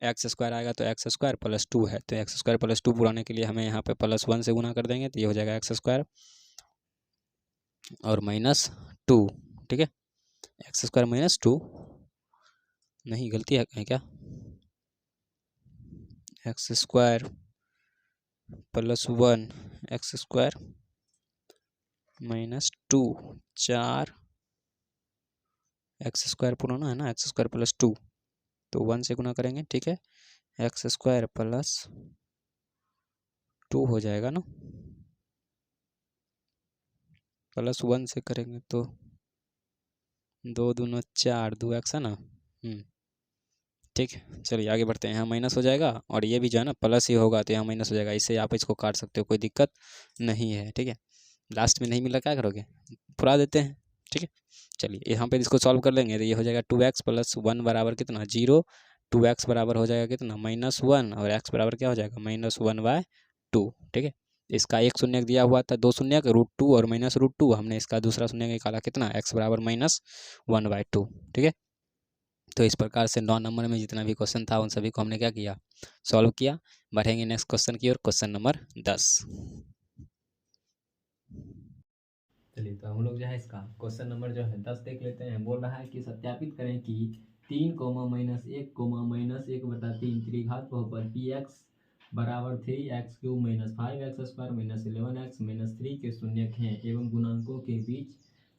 एक्स स्क्वायर आएगा तो एक्स स्क्वायर प्लस 2 है, तो एक्स स्क्वायर प्लस 2 पुराने के लिए हमें यहाँ पे +1 से गुना कर देंगे, तो ये हो जाएगा एक्स स्क्वायर और -2, ठीक है। एक्स स्क्वायर -2, नहीं गलती है कहीं क्या, x square +1 x square -2, 4 x square पुराना है ना, एक्स स्क्वायर +2, तो 1 से गुना करेंगे, ठीक है। एक्स स्क्वायर +2 हो जाएगा ना, +1 से करेंगे तो 2 दूना 4, 2x है ना, ठीक है। चलिए आगे बढ़ते हैं, यहाँ माइनस हो जाएगा और ये भी जो है ना प्लस ही होगा, तो यहाँ माइनस हो जाएगा, इससे आप इसको काट सकते हो, कोई दिक्कत नहीं है, ठीक है। लास्ट में नहीं मिला क्या करोगे, पुरा देते हैं, ठीक है। चलिए यहाँ पे इसको सॉल्व कर लेंगे, तो ये हो जाएगा 2x + 1 बराबर कितना 0, 2x बराबर हो जाएगा कितना -1 और x बराबर क्या हो जाएगा -1/2, ठीक है। इसका एक शून्य दिया हुआ था, 2 शून्य √2 और -√2, हमने इसका दूसरा शून्य निकाला कितना x बराबर -1/2, ठीक है। तो इस प्रकार से 9 नंबर में जितना भी क्वेश्चन था उन सभी को हमने क्या किया, सॉल्व किया। बढ़ेंगे नेक्स्ट क्वेश्चन की ओर, क्वेश्चन नंबर 10। चलिए तो हम लोग जो है इसका क्वेश्चन नंबर जो है 10 देख लेते हैं। बोल रहा है कि सत्यापित करें कि 3, -1, -1/3 त्रिघात बहुपद px बराबर 3x³ -5x² -11x 3 के शून्यक हैं एवं गुणांकों के बीच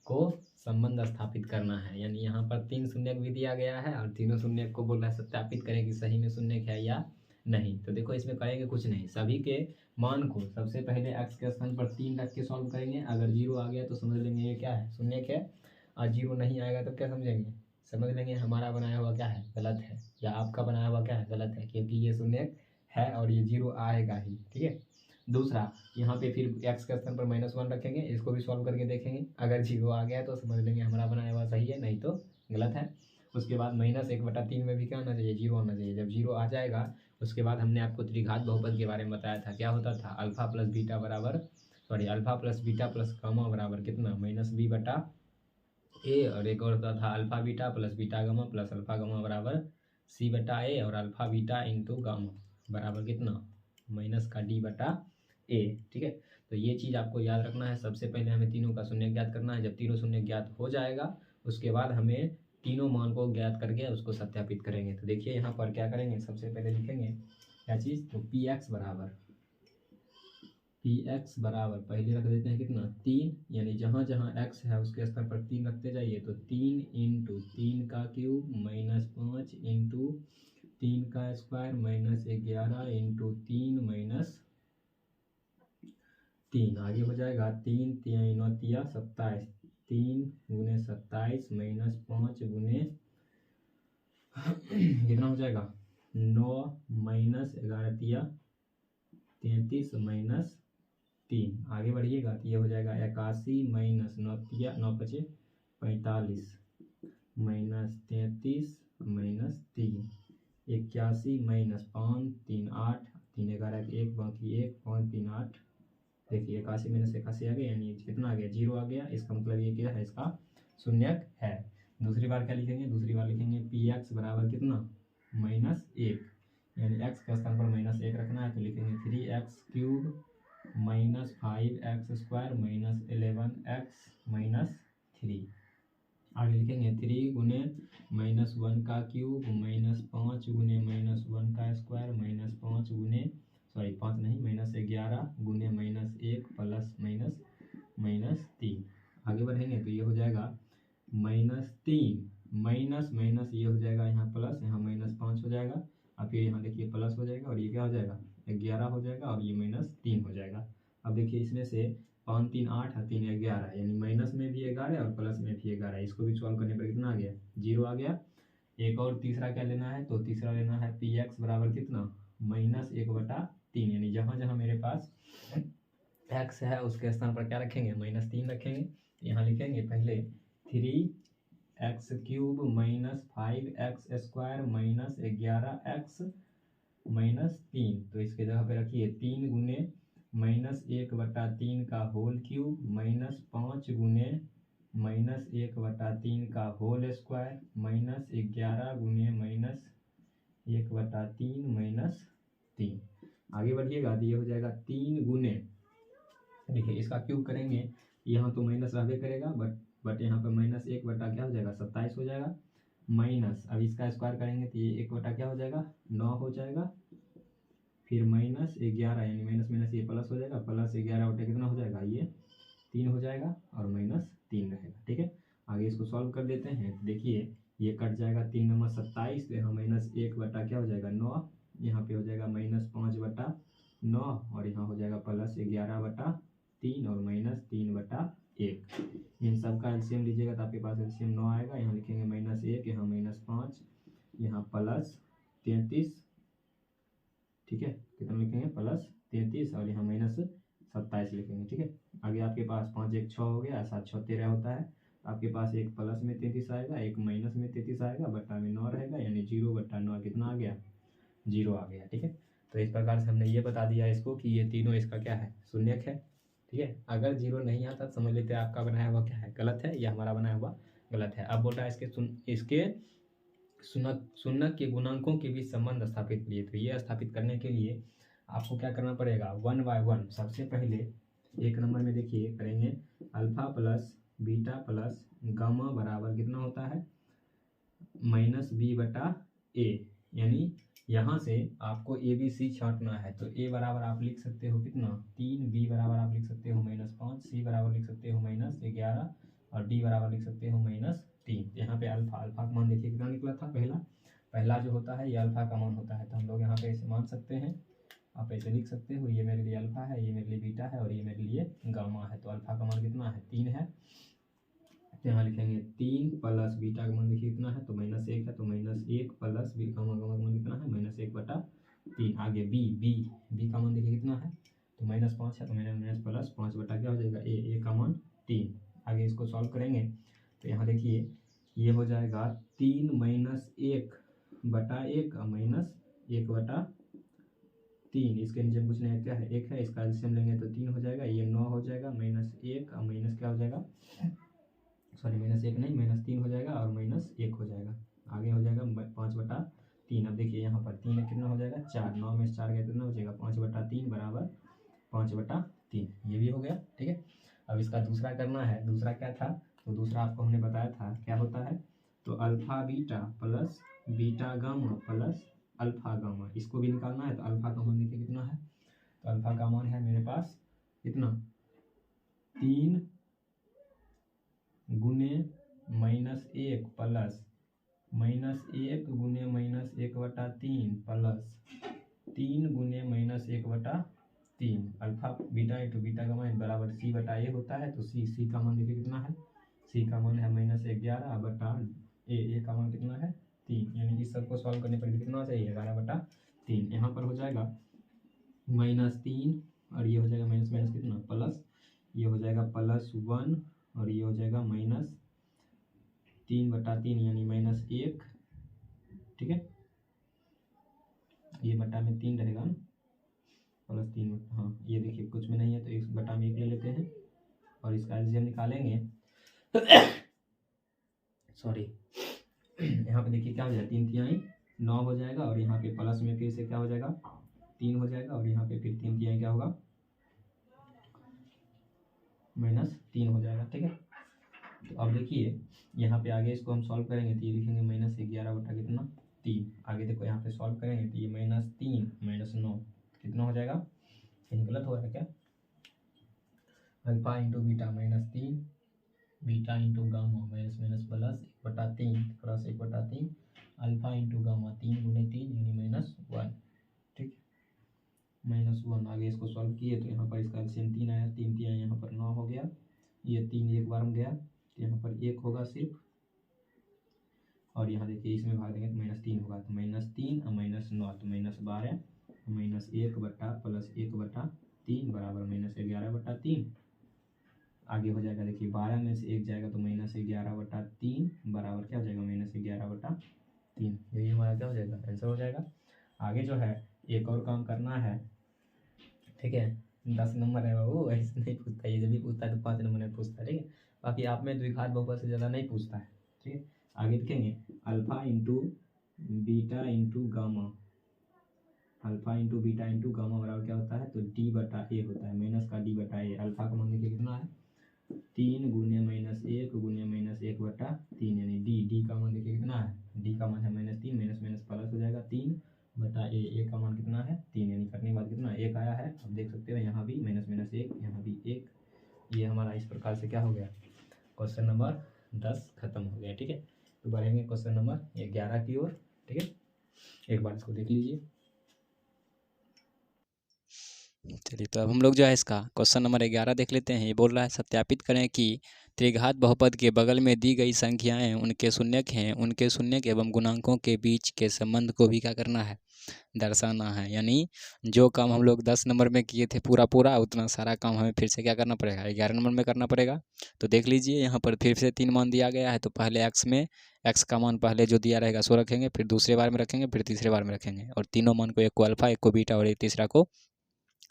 को संबंध स्थापित करना है। यानी यहाँ पर 3 शून्यक भी दिया गया है और तीनों शून्यक को बोल रहा है सत्यापित करें कि सही में शून्यक है या नहीं। तो देखो इसमें करेंगे कुछ नहीं, सभी के मान को सबसे पहले x के स्थान पर 3 रख के सॉल्व करेंगे। अगर 0 आ गया तो समझ लेंगे ये क्या है, शून्यक है, और 0 नहीं आएगा तो क्या समझेंगे, समझ लेंगे हमारा बनाया हुआ क्या है, गलत है, या आपका बनाया हुआ क्या है, गलत है, क्योंकि ये शून्यक है और ये 0 आएगा ही, ठीक है। दूसरा, यहाँ पे फिर x के स्थान पर -1 रखेंगे, इसको भी सॉल्व करके देखेंगे। अगर 0 आ गया तो समझ लेंगे हमारा बनाया हुआ सही है, नहीं तो गलत है। उसके बाद -1/3 में भी क्या आना चाहिए, 0 आना चाहिए। जब 0 आ जाएगा उसके बाद हमने आपको त्रिघात बहुपद के बारे में बताया था, क्या होता था, alpha plus beta plus gamma बराबर कितना -b/a, और एक और होता था alpha beta plus beta gamma plus alpha gamma बराबर c/a, और अल्फा बीटा इंटू गामा बराबर कितना -d/a, ठीक है। तो ये चीज़ आपको याद रखना है। सबसे पहले हमें तीनों का शून्य ज्ञात करना है। जब तीनों शून्य ज्ञात हो जाएगा उसके बाद हमें तीनों मान को ज्ञात करके उसको सत्यापित करेंगे। तो देखिए यहाँ पर क्या करेंगे, सबसे पहले लिखेंगे क्या चीज़, तो px बराबर पहले रख देते हैं कितना 3, यानी जहाँ जहाँ x है उसके स्थान पर 3 रखते जाइए, तो 3 × 3 का क्यूब -5 × 3 का स्क्वायर -11 × 3 3, आगे हो जाएगा 3 3 9 27, 3 × 27 -5 गुने कितना हो जाएगा 9 -11 33 -3, आगे बढ़िएगा तो ये हो जाएगा 81 -9 9 5 45 -33 -3, 81 -5 3 8 3 11 1 बाकी 1 5 3 8, देखिए 81 - 81 आ गया, यानी कितना आ गया 0 आ गया। इसका मतलब ये क्या है, इसका शून्यक है। दूसरी बार क्या लिखेंगे, दूसरी बार लिखेंगे px बराबर कितना -1, यानी x के स्थान पर -1 रखना है, तो लिखेंगे 3x³ -5x² -11x 3, आगे लिखेंगे 3 गुने -1 का क्यूब -5 गुने -1 का स्क्वायर -5 गुने 5 नहीं -11 गुने -1 प्लस -3, आगे बढ़ेंगे तो ये हो जाएगा -3 माइनस माइनस ये हो जाएगा यहाँ प्लस, यहाँ -5 हो जाएगा, और फिर यहाँ देखिए प्लस हो जाएगा और ये क्या हो जाएगा 11 हो जाएगा और ये -3 हो जाएगा। अब देखिए इसमें से 5 3 8 और 3 11, यानी माइनस में भी 11 और प्लस में भी 11, इसको भी सॉल्व करने पर कितना आ गया 0 आ गया। एक और तीसरा क्या लेना है, तो तीसरा लेना है px बराबर कितना -1/3, यानी जहाँ जहाँ मेरे पास x है उसके स्थान पर क्या रखेंगे -3 रखेंगे। यहाँ लिखेंगे पहले 3x³ -5x² -11x -3, तो इसके जगह पे रखिए 3 गुने -1/3 का होल क्यूब -5 गुने -1/3 का होल स्क्वायर -11 गुने 1/3 माइनस 3। आगे बढ़िएगा तो ये हो जाएगा 3 गुने, देखिए इसका क्यूब करेंगे, यहाँ तो माइनस रहबे करेगा बट यहाँ पर माइनस 1 बटा क्या हो जाएगा 27 हो जाएगा, माइनस अब इसका स्क्वायर करेंगे तो ये 1 बटा क्या हो जाएगा 9 हो जाएगा, फिर माइनस 11 यानी माइनस माइनस ये प्लस हो जाएगा, प्लस 11 बटा कितना हो जाएगा ये 3 हो जाएगा और माइनस 3 रहेगा। ठीक है, आगे इसको सॉल्व कर देते हैं। देखिए ये कट जाएगा 3 नंबर 27, तो यहाँ माइनस 1 बटा क्या हो जाएगा 9, यहाँ पे हो जाएगा माइनस 5 बटा 9 और यहाँ हो जाएगा प्लस 11 बटा 3 और माइनस 3 बटा 1। इन सब का एलसीएम लीजिएगा तो आपके पास एलसीएम 9 आएगा। यहाँ लिखेंगे माइनस 1, यहाँ माइनस 5, यहाँ प्लस 33। ठीक है, कितना लिखेंगे प्लस 33 और यहाँ माइनस 27 लिखेंगे। ठीक है, आगे आपके पास 5 1 6 हो गया, 7 6 13 होता है। आपके पास एक प्लस में 33 आएगा, एक माइनस में 33 आएगा, बटा में 9 रहेगा, यानी 0 बटा 9 कितना आ गया 0 आ गया। ठीक है, तो इस प्रकार से हमने ये बता दिया इसको कि ये तीनों इसका क्या है शून्यक है। ठीक है, अगर 0 नहीं आता तो समझ लेते हैं आपका बनाया हुआ क्या है गलत है या हमारा बनाया हुआ गलत है। अब बोल रहा है इसके शून्यक के गुणांकों के बीच संबंध स्थापित करिए। तो ये स्थापित करने के लिए आपको क्या करना पड़ेगा 1 बाय 1। सबसे पहले एक नंबर में देखिए करेंगे alpha plus beta plus gamma बराबर कितना होता है माइनस बी बटा ए, यानी यहाँ से आपको ए बी सी छांटना है। तो ए बराबर आप लिख सकते हो कितना 3, बी बराबर आप लिख सकते हो -5, सी बराबर लिख सकते हो -11 और डी बराबर लिख सकते हो -3। यहाँ पे अल्फा का मान देखिए कितना निकला था, पहला जो होता है ये अल्फा का मान होता है। तो हम लोग यहाँ पे ऐसे मान सकते हैं, आप ऐसे लिख सकते हो ये मेरे लिए अल्फा है, ये मेरे लिए बीटा है और ये मेरे लिए गामा है। तो अल्फा का मान कितना है 3 है, तो यहाँ लिखेंगे 3 प्लस बीटा का मान देखिए कितना है तो -1 है, तो -1 प्लस बी गामा का मान कितना है -1 बटा 3। आगे बी का मान देखिए कितना है तो -5 है, तो माइनस प्लस 5 बटा क्या हो जाएगा ए का मान 3। आगे इसको सॉल्व करेंगे तो यहाँ देखिए ये हो जाएगा 3 माइनस 1 बटा 1 माइनस 1 बटा 3। इसके नीचे कुछ नहीं क्या है 1 है, इसका एलसीएम लेंगे तो 3 हो जाएगा, ये 9 हो जाएगा, -1 माइनस क्या हो जाएगा -1 नहीं -3 हो जाएगा और -1 हो जाएगा। आगे हो जाएगा 5 बटा 3। अब देखिए यहाँ पर 3 कितना हो जाएगा 4, 9 में से 4 गया कितना हो जाएगा 5 बटा 3 बराबर 5 बटा 3। ये भी हो गया। ठीक है, अब इसका दूसरा करना है। दूसरा क्या था तो दूसरा आपको हमने बताया था क्या होता है तो alpha beta plus beta gamma plus alpha gamma, इसको भी निकालना है। तो अल्फा का मान देखिए कितना है तो अल्फा का मान है मेरे पास कितना 3 गुने -1 प्लस -1 गुने -1 बटा 3 प्लस 3 गुने -1 बटा 3। अल्फा बीटा इंटू बीटा का मान बराबर सी बटा ए होता है। तो सी का मान देखिए कितना है, सी का मान है -11 बटा ए का मान कितना है 3, यानी इस सबको सॉल्व करने पर कितना चाहिए 11 बटा 3। यहाँ पर हो जाएगा -3 और ये हो जाएगा माइनस माइनस कितना प्लस, ये हो जाएगा +1 और ये हो जाएगा -3 बटा 3 यानी -1। ठीक है, ये बटा में 3 रहेगा ना +3, हाँ ये देखिए कुछ में नहीं है तो इस बटा में 1 ले लेते हैं और इसका एलसीएम निकालेंगे सॉरी यहाँ पे देखिए क्या हो जाएगा 3 तिहाई 9 हो जाएगा और यहाँ पे प्लस में फिर से क्या हो जाएगा 3 हो जाएगा और यहाँ पे फिर 3 तिहाई क्या होगा -3 हो जाएगा। ठीक है, तो अब देखिए यहाँ पे आगे इसको हम सॉल्व करेंगे तो ये लिखेंगे -11 बटा कितना 3। आगे देखो यहाँ पे सॉल्व करेंगे तो ये -3 -9 कितना हो जाएगा, कहीं गलत हो रहा है क्या, alpha into beta -3 beta into gamma minus minus plus 1 बटा 3 प्लस 1 बटा 3 अल्फा इंटू गामा 3 गुने 3 यानी -1। ठीक, -1। आगे इसको सॉल्व किए तो यहाँ पर इसका एलसीएम 3 आया, 3 3 यहाँ पर 9 हो गया, ये 3 एक बार में गया तो यहाँ पर 1 होगा सिर्फ और यहाँ देखिए इसमें भाग देंगे तो -3 होगा। तो -3 और -9 तो -12 -1 बटा प्लस 1 बटा 3 बराबर -11 बटा 3। आगे हो जाएगा देखिए 12 में से 1 जाएगा तो -11 बटा 3 बराबर क्या हो जाएगा -11 बटा 3। यही हमारा क्या हो जाएगा आंसर हो जाएगा। आगे जो है एक और काम करना है। ठीक है, 10 नंबर है वो ऐसे नहीं पूछता, ये जब भी पूछता है तो 5 नंबर में पूछता है। ठीक है, बाकी आप में द्विघात बहुपद से ज़्यादा नहीं पूछता है। ठीक है, आगे देखेंगे alpha into beta into gamma, alpha into beta into gamma बराबर क्या होता है, तो डी बटा ए होता है, माइनस का डी बटा ए। अल्फा का मान देखिए कितना है, 3 गुने माइनस 1 गुने माइनस 1/3, यानी डी का मान देखिए कितना है, डी का मान है -3, माइनस माइनस प्लस हो जाएगा 3/a। ए का मान कितना है 3, यानी करने के बाद कितना 1 आया है। अब देख सकते हो यहाँ भी माइनस माइनस 1, यहाँ भी 1। ये हमारा इस प्रकार से क्या हो गया, क्वेश्चन नंबर 10 खत्म हो गया। ठीक है, तो बढ़ेंगे क्वेश्चन नंबर 11 की ओर। ठीक है, एक बार इसको देख लीजिए। चलिए, तो अब हम लोग जो है इसका क्वेश्चन नंबर 11 देख लेते हैं। ये बोल रहा है सत्यापित करें कि त्रिघात बहुपद के बगल में दी गई संख्याएं उनके शून्यक हैं, उनके शून्यक एवं गुणांकों के बीच के संबंध को भी क्या करना है, दर्शाना है। यानी जो काम हम लोग 10 नंबर में किए थे पूरा पूरा, उतना सारा काम हमें फिर से क्या करना पड़ेगा, 11 नंबर में करना पड़ेगा। तो देख लीजिए यहाँ पर फिर से 3 मान दिया गया है, तो पहले एक्स का मान पहले जो दिया रहेगा सो रखेंगे, फिर दूसरे बार में रखेंगे, फिर तीसरे बार में रखेंगे, और तीनों मान को, एक को अल्फा, एक को बीटा और एक तीसरा को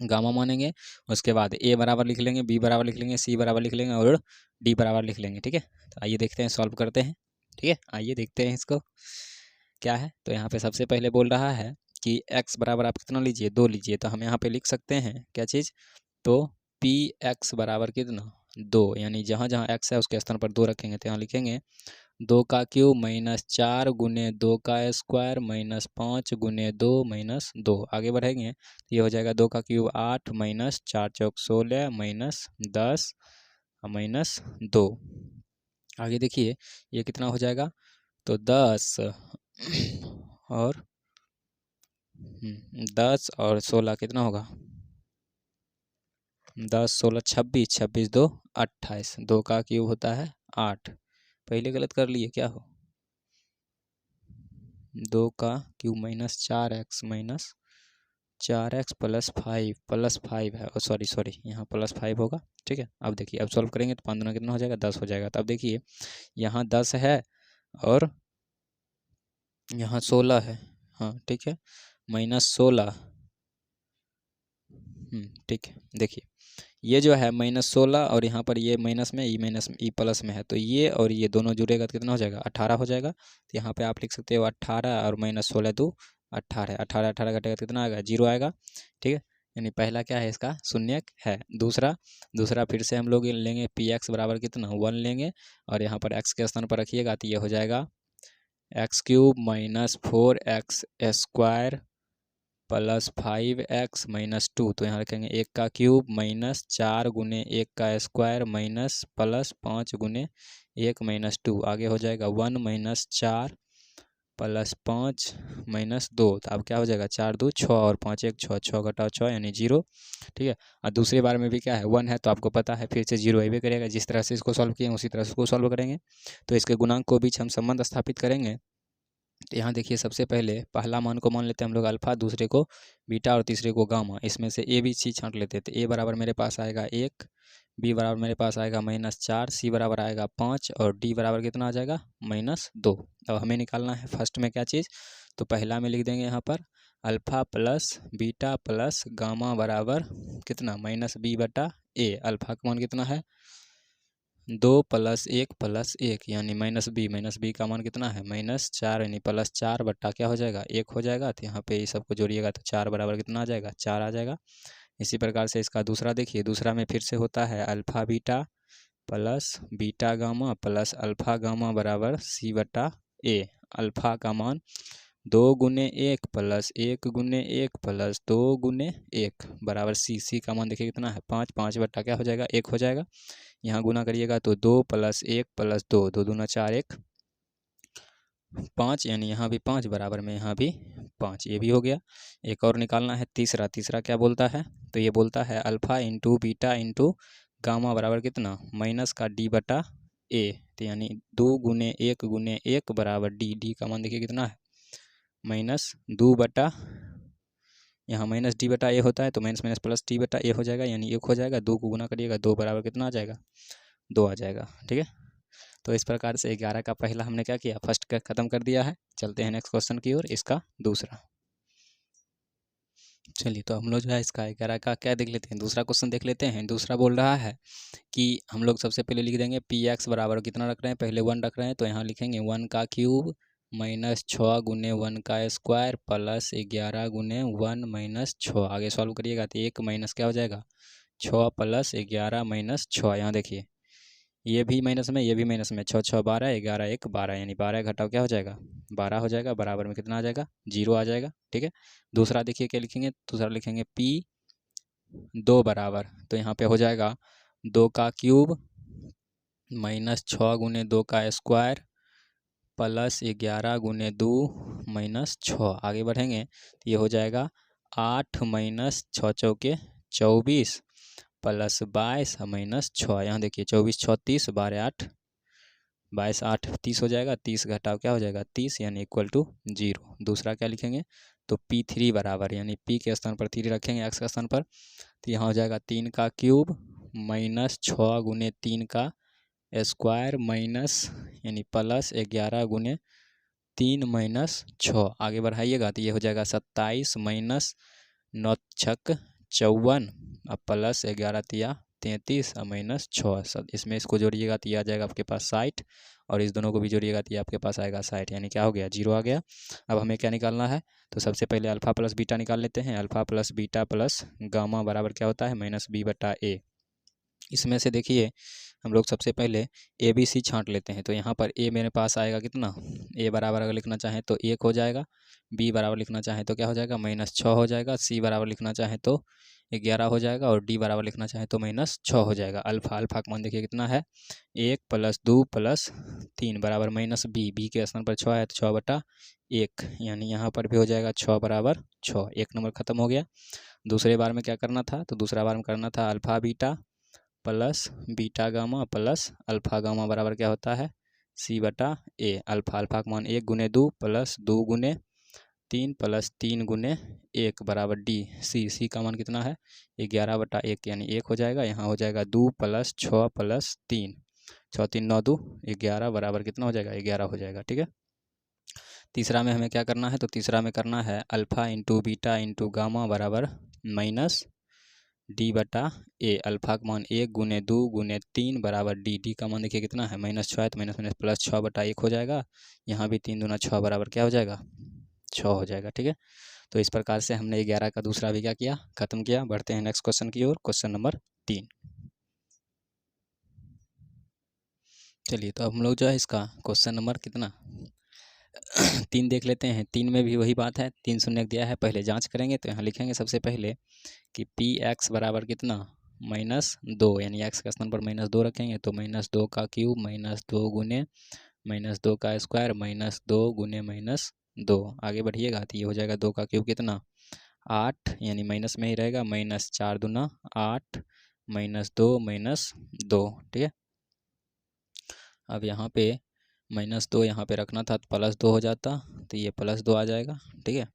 गामा मानेंगे। उसके बाद ए बराबर लिख लेंगे, बी बराबर लिख लेंगे, सी बराबर लिख लेंगे और डी बराबर लिख लेंगे। ठीक है, तो आइए देखते हैं, सॉल्व करते हैं। ठीक है, आइए देखते हैं इसको क्या है। तो यहाँ पे सबसे पहले बोल रहा है कि x बराबर आप कितना लीजिए, 2 लीजिए। तो हम यहाँ पे लिख सकते हैं क्या चीज़, तो पी एक्स बराबर कितना, 2, यानी जहाँ जहाँ x है उसके स्थान पर 2 रखेंगे। तो यहाँ लिखेंगे 2 का क्यूब -4 गुने 2 का स्क्वायर -5 गुने 2 -2। आगे बढ़ेंगे तो ये हो जाएगा 2 का क्यूब 8 -4 चौक 16 -10 -2। आगे देखिए ये कितना हो जाएगा, तो 10 और 10 और 16 कितना होगा, 10 16 26, 26 2 28। 2 का क्यूब होता है 8, पहले गलत कर लिए क्या हो, 2 का क्यूब -4x +5 है, सॉरी यहाँ +5 होगा। ठीक है, अब देखिए, अब सॉल्व करेंगे तो 5 दूना कितना हो जाएगा, 10 हो जाएगा। तो अब देखिए यहाँ 10 है और यहाँ 16 है, हाँ ठीक है, -16। ठीक है, देखिए ये जो है -16 और यहाँ पर ये माइनस में, ई प्लस में है, तो ये और ये दोनों जुड़ेगा तो कितना हो जाएगा, 18 हो जाएगा। तो यहाँ पे आप लिख सकते हो 18 और -16 2 18, 18 18 घटेगा तो कितना आएगा, 0 आएगा। ठीक है, यानी पहला क्या है, इसका शून्यक है। दूसरा फिर से हम लोग लेंगे पी एक्स बराबर कितना, 1 लेंगे, और यहाँ पर एक्स के स्थान पर रखिएगा तो ये हो जाएगा x³ -4x स्क्वायर +5x -2। तो यहाँ रखेंगे 1 का क्यूब -4 गुने 1 का स्क्वायर +5 गुने 1 -2। आगे हो जाएगा 1 -4 +5 -2। तो अब क्या हो जाएगा, 4 2 6 और 5 1 6, 6 घटाओ 6 यानी 0। ठीक है, और दूसरी बार में भी क्या है, 1 है, तो आपको पता है फिर से 0 ही करेगा। जिस तरह से इसको सॉल्व किए उसी तरह से इसको सॉल्व करेंगे। तो इसके गुणांक को बीच हम संबंध स्थापित करेंगे। तो यहाँ देखिए सबसे पहले पहला मान को मान लेते हैं हम लोग अल्फा, दूसरे को बीटा और तीसरे को गामा। इसमें से ए बी सी छांट लेते हैं। तो ए बराबर मेरे पास आएगा 1, बी बराबर मेरे पास आएगा -4, सी बराबर आएगा 5 और डी बराबर कितना आ जाएगा, -2। अब हमें निकालना है फर्स्ट में क्या चीज़, तो पहला में लिख देंगे यहाँ पर alpha plus beta plus gamma बराबर कितना, -b/a। अल्फा का मान कितना है, 2 + 1 + 1 यानी -b का मान कितना है, -4 यानी +4 बट्टा क्या हो जाएगा, 1 हो जाएगा। तो यहाँ पे ये सबको जोड़िएगा तो 4 बराबर कितना आ जाएगा, 4 आ जाएगा। इसी प्रकार से इसका दूसरा देखिए, दूसरा में फिर से होता है alpha beta plus beta gamma plus alpha gamma बराबर c/a। अल्फा का मान 2 गुने 1 + 1 गुने 1 + 2 गुने 1 बराबर सी का मान देखिए कितना है, 5, 5 बट्टा क्या हो जाएगा, 1 हो जाएगा। यहाँ गुना करिएगा तो 2 + 1 + 2, 2 दूना 4 1 5, यानी यहाँ भी 5 बराबर में यहाँ भी 5, ये भी हो गया। एक और निकालना है तीसरा क्या बोलता है, तो ये बोलता है alpha into beta into gamma बराबर कितना, माइनस का d/a। तो यानी 2 गुने 1 गुने 1 बराबर डी का मान देखिए कितना है, -2 यहाँ -d/a होता है, तो माइनस प्लस d/a हो जाएगा, यानी 1 हो जाएगा। 2 को गुना करिएगा 2 बराबर कितना आ जाएगा, 2 आ जाएगा। ठीक है, तो इस प्रकार से 11 का पहला हमने क्या किया, फर्स्ट का ख़त्म कर दिया है। चलते हैं नेक्स्ट क्वेश्चन की ओर, इसका दूसरा। चलिए, तो हम लोग जो है इसका 11 का क्या देख लेते हैं, दूसरा क्वेश्चन देख लेते हैं। दूसरा बोल रहा है कि हम लोग सबसे पहले लिख देंगे पी एक्स बराबर कितना रख रहे हैं, पहले 1 रख रहे हैं, तो यहाँ लिखेंगे 1 का क्यूब माइनस 6 गुने 1 का स्क्वायर प्लस 11 गुने 1 माइनस 6। आगे सॉल्व करिएगा तो 1 माइनस क्या हो जाएगा 6 प्लस 11 माइनस 6। यहाँ देखिए ये भी माइनस में, ये भी माइनस में, 6 6 12, 11 1 12, यानी 12 घटाओ क्या हो जाएगा 12 हो जाएगा। बराबर में कितना आ जाएगा 0 आ जाएगा। ठीक है, दूसरा देखिए क्या लिखेंगे, दूसरा लिखेंगे P 2 बराबर, तो यहाँ पे हो जाएगा 2 का क्यूब माइनस 6 गुने 2 का स्क्वायर प्लस 11 गुने 2 माइनस 6। आगे बढ़ेंगे तो ये हो जाएगा 8 माइनस 6 चौके 24 प्लस 22 माइनस 6। यहाँ देखिए 24 6 30, 12 8 22 8 30 हो जाएगा। 30 घटाओ क्या हो जाएगा 30, यानी इक्वल टू 0। दूसरा क्या लिखेंगे तो P3 बराबर, यानी P के स्थान पर 3 रखेंगे x के स्थान पर, तो यहाँ हो जाएगा 3 का क्यूब माइनस 6 गुने 3 का स्क्वायर माइनस यानी प्लस 11 गुने 3 माइनस 6। आगे बढ़ाइएगा तो ये हो जाएगा 27 माइनस 9 छक 54 अब प्लस 11 तिया 33 और माइनस 6। सब इसमें इसको जोड़िएगा तो ये आ जाएगा आपके पास 60, और इस दोनों को भी जोड़िएगा तो ये आपके पास आएगा 60, यानी क्या हो गया 0 आ गया। अब हमें क्या निकालना है, तो सबसे पहले अल्फ़ा प्लस बीटा निकाल लेते हैं। Alpha plus beta plus gamma बराबर क्या होता है माइनस बी बटा ए। इसमें से देखिए हम लोग सबसे पहले ए बी सी छांट लेते हैं। तो यहाँ पर ए मेरे पास आएगा कितना, ए बराबर अगर लिखना चाहें तो 1 हो जाएगा, बी बराबर लिखना चाहें तो क्या हो जाएगा माइनस 6 हो जाएगा, सी बराबर लिखना चाहें तो 11 हो जाएगा, और डी बराबर लिखना चाहें तो माइनस 6 हो जाएगा। अल्फ़ा अल्फ़ा का मान देखिए कितना है 1 प्लस 2 प्लस 3 बराबर माइनस बी, बी के स्थान पर 6 है तो 6 बटा 1, यानी यहाँ पर भी हो जाएगा 6 बराबर 6। एक नंबर खत्म हो गया। दूसरे बार में क्या करना था, तो दूसरा बार में करना था alpha beta plus beta gamma plus alpha gamma बराबर क्या होता है सी बटा ए। अल्फ़ा अल्फ़ा का मान 1 गुने 2 प्लस 2 गुने 3 प्लस 3 गुने 1 बराबर डी। सी का मान कितना है 11 बटा 1, यानी 1 हो जाएगा। यहाँ हो जाएगा 2 प्लस 6 प्लस 3, 6 3 9 2 11 बराबर कितना हो जाएगा 11 हो जाएगा। ठीक है, तीसरा में हमें क्या करना है, तो तीसरा में करना है alpha into beta into gamma बराबर माइनस डी बटा ए। अल्फ़ा का मान 1 गुने 2 गुने 3 बराबर डी, डी का मान देखिए कितना है माइनस 6 है तो माइनस माइनस प्लस 6 बटा 1 हो जाएगा। यहाँ भी 3 दूना 6 बराबर क्या हो जाएगा 6 हो जाएगा। ठीक है, तो इस प्रकार से हमने 11 का दूसरा भी क्या किया खत्म किया। बढ़ते हैं नेक्स्ट क्वेश्चन की ओर, क्वेश्चन नंबर 3। चलिए तो अब हम लोग जो है इसका क्वेश्चन नंबर कितना 3 देख लेते हैं। 3 में भी वही बात है, 3 शून्य दिया है, पहले जांच करेंगे। तो यहाँ लिखेंगे सबसे पहले कि पी एक्स बराबर कितना -2, यानी एक्स के स्थान पर -2 रखेंगे तो -2 का क्यूब -2 गुने -2 का स्क्वायर -2 गुने -2। आगे बढ़िएगा तो ये हो जाएगा 2 का क्यूब कितना 8, यानी माइनस में ही रहेगा, -4 दूना 8 -2 -2। ठीक है, अब यहाँ पे -2 यहाँ पे रखना था तो +2 हो जाता, तो ये +2 आ जाएगा। ठीक है,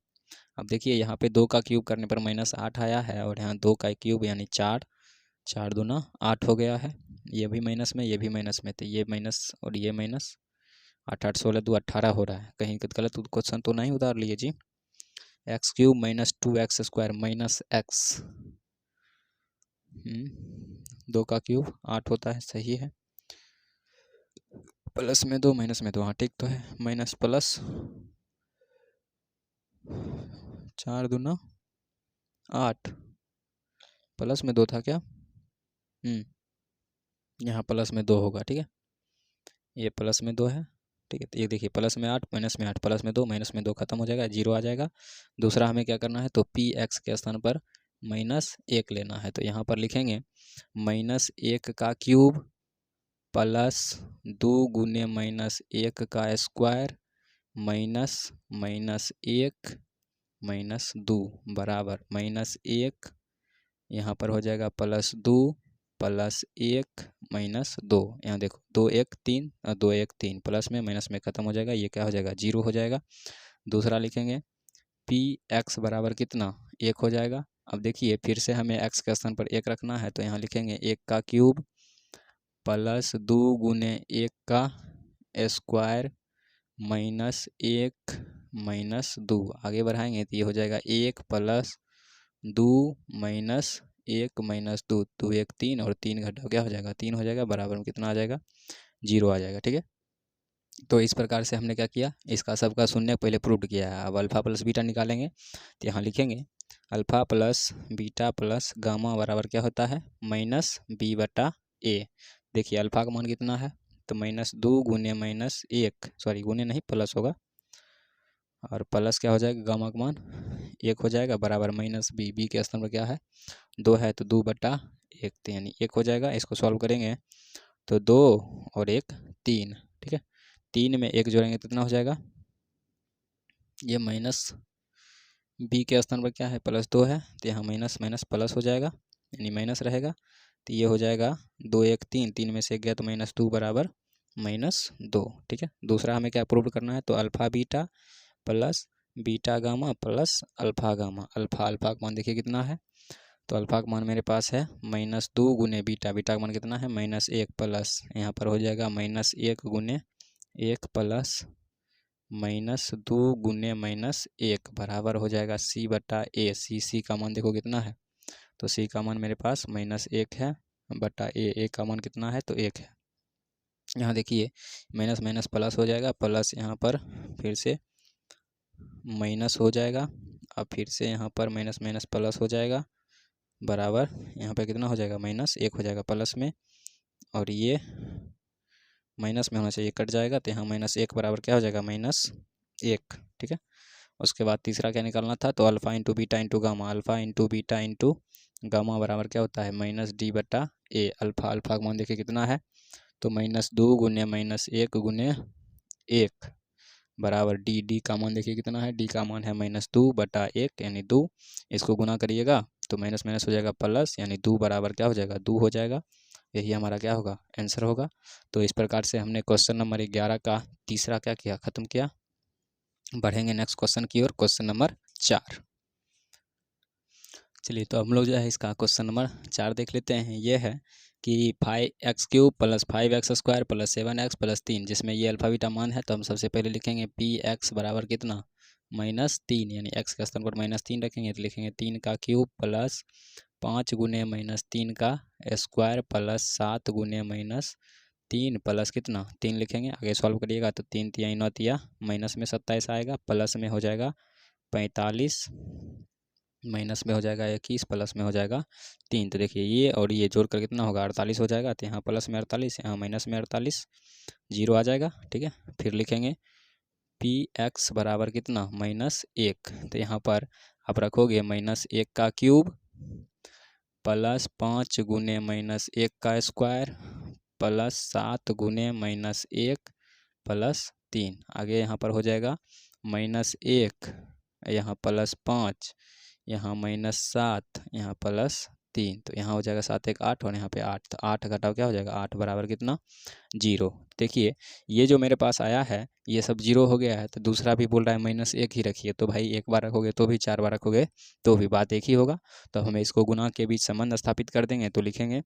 अब देखिए यहाँ पे 2 का क्यूब करने पर -8 आया है, और यहाँ 2 का क्यूब यानी 4, 4 दूना 8 हो गया है। ये भी माइनस में, ये भी माइनस में, तो ये माइनस और ये माइनस, 8 8 16 2 18 हो रहा है। कहीं गलत क्वेश्चन तो नहीं उतार लिए जी। X cube -2x square minus x, 2 का क्यूब 8 होता है, सही है। प्लस में 2 माइनस में 2, हाँ ठीक तो है। माइनस प्लस 4 दूना 8, प्लस में 2 था क्या, यहाँ प्लस में 2 होगा। ठीक है, ये प्लस में 2 है। ठीक है, तो ये देखिए प्लस में 8 माइनस में 8 प्लस में 2 माइनस में 2 खत्म हो जाएगा, 0 आ जाएगा। दूसरा हमें क्या करना है, तो पी एक्स के स्थान पर -1 लेना है। तो यहाँ पर लिखेंगे -1 का क्यूब प्लस 2 गुने -1 का स्क्वायर माइनस -1 -2 बराबर -1, यहाँ पर हो जाएगा +2 +1 -2। यहाँ देखो 2 1 3 और 2 1 3, प्लस में माइनस में ख़त्म हो जाएगा, ये क्या हो जाएगा 0 हो जाएगा। दूसरा लिखेंगे पी एक्स बराबर कितना 1 हो जाएगा। अब देखिए फिर से हमें एक्स के स्थान पर 1 रखना है, तो यहाँ लिखेंगे 1 का क्यूब प्लस 2 गुने 1 का स्क्वायर -1 -2। आगे बढ़ाएंगे तो ये हो जाएगा 1 + 2 -1 -2, 2 1 3 और 3 घटाओ क्या हो जाएगा 3 हो जाएगा, बराबर में कितना आ जाएगा 0 आ जाएगा। ठीक है, तो इस प्रकार से हमने क्या किया, इसका सबका शून्य पहले प्रूव किया है। अब अल्फ़ा प्लस बीटा निकालेंगे तो यहाँ लिखेंगे alpha plus beta plus gamma बराबर क्या होता है, माइनस बी बटा ए। देखिए अल्फ़ा का मान कितना है, तो -2 गुने -1, सॉरी गुने नहीं प्लस होगा, और प्लस क्या हो जाएगा, गामा का मान 1 हो जाएगा, बराबर -b। बी के स्थान पर क्या है, 2 है, तो 2 बटा 1, तो यानी 1 हो जाएगा। इसको सॉल्व करेंगे तो 2 और 1 3, ठीक है। 3 में 1 जोड़ेंगे तो कितना हो जाएगा, ये माइनस बी के स्थान पर क्या है, +2 है, तो यहाँ माइनस माइनस प्लस हो जाएगा, यानी माइनस रहेगा। तो ये हो जाएगा 2 1 3, 3 में से 1 गया तो -2 बराबर -2, ठीक है। दूसरा हमें क्या प्रूव करना है, तो alpha beta plus beta gamma plus alpha gamma. Alpha का मान देखिए कितना है, तो अल्फ़ा का मान मेरे पास है -2 गुने बीटा, बीटा का मान कितना है -1, प्लस यहाँ पर हो जाएगा -1 गुने 1 प्लस -2 गुने -1 बराबर हो जाएगा c बटा ए। सी का मान देखो कितना है, तो c का मान मेरे पास -1 है, बटा ए का मान कितना है, तो 1 है। यहाँ देखिए माइनस माइनस प्लस हो जाएगा, प्लस यहाँ पर फिर से माइनस हो जाएगा, अब फिर से यहाँ पर माइनस माइनस प्लस हो जाएगा, बराबर यहाँ पर कितना हो जाएगा, -1 हो जाएगा प्लस में, और ये माइनस में होना चाहिए, कट जाएगा, तो यहाँ -1 बराबर क्या हो जाएगा, -1, ठीक है। उसके बाद तीसरा क्या निकालना था, तो alpha into beta into gamma, alpha into beta into gamma बराबर क्या होता है, -d बटा ए। अल्फ़ा का मान देखिए कितना है, तो -2 गुने -1 गुने 1 बराबर डी का मान देखिए कितना है, डी का मान है -2 बटा 1, यानी 2। इसको गुना करिएगा तो माइनस माइनस हो जाएगा प्लस, यानी 2 बराबर क्या हो जाएगा, 2 हो जाएगा। यही हमारा क्या होगा, आंसर होगा। तो इस प्रकार से हमने क्वेश्चन नंबर 11 का तीसरा क्या किया, ख़त्म किया। बढ़ेंगे नेक्स्ट क्वेश्चन की ओर, क्वेश्चन नंबर 4। चलिए तो हम लोग जो है इसका क्वेश्चन नंबर 4 देख लेते हैं। ये है कि 5x³ + 5x² + 7x + 3, जिसमें ये अल्फ़ा बीटा मान है, तो हम सबसे पहले लिखेंगे px बराबर कितना, -3, यानी x के स्थान पर -3 रखेंगे, तो लिखेंगे 3 का क्यूब प्लस 5 गुने -3 का स्क्वायर प्लस 7 गुने -3 प्लस कितना 3 लिखेंगे। आगे सॉल्व करिएगा तो 3 तिया 9 तिया माइनस में 27 आएगा, प्लस में हो जाएगा 45, माइनस में हो जाएगा 21, प्लस में हो जाएगा 3। तो देखिए ये और ये जोड़ कर कितना होगा, 48 हो जाएगा। तो यहाँ प्लस में 48, यहाँ माइनस में 48, 0 आ जाएगा, ठीक है। फिर लिखेंगे px बराबर कितना, -1। तो यहाँ पर आप रखोगे -1 का क्यूब प्लस 5 गुने -1 का स्क्वायर प्लस 7 गुने -1 प्लस 3। आगे यहाँ पर हो जाएगा -1, यहाँ +5, यहाँ -7, यहाँ +3। तो यहाँ हो जाएगा 7 1 8, और यहाँ पे 8, तो 8 घटाओ क्या हो जाएगा, 8 बराबर कितना, 0। देखिए ये जो मेरे पास आया है ये सब 0 हो गया है, तो दूसरा भी बोल रहा है -1 ही रखिए, तो भाई एक बार रखोगे तो भी, 4 बार रखोगे तो भी बात एक ही होगा। तो हमें इसको गुना के बीच संबंध स्थापित कर देंगे, तो लिखेंगे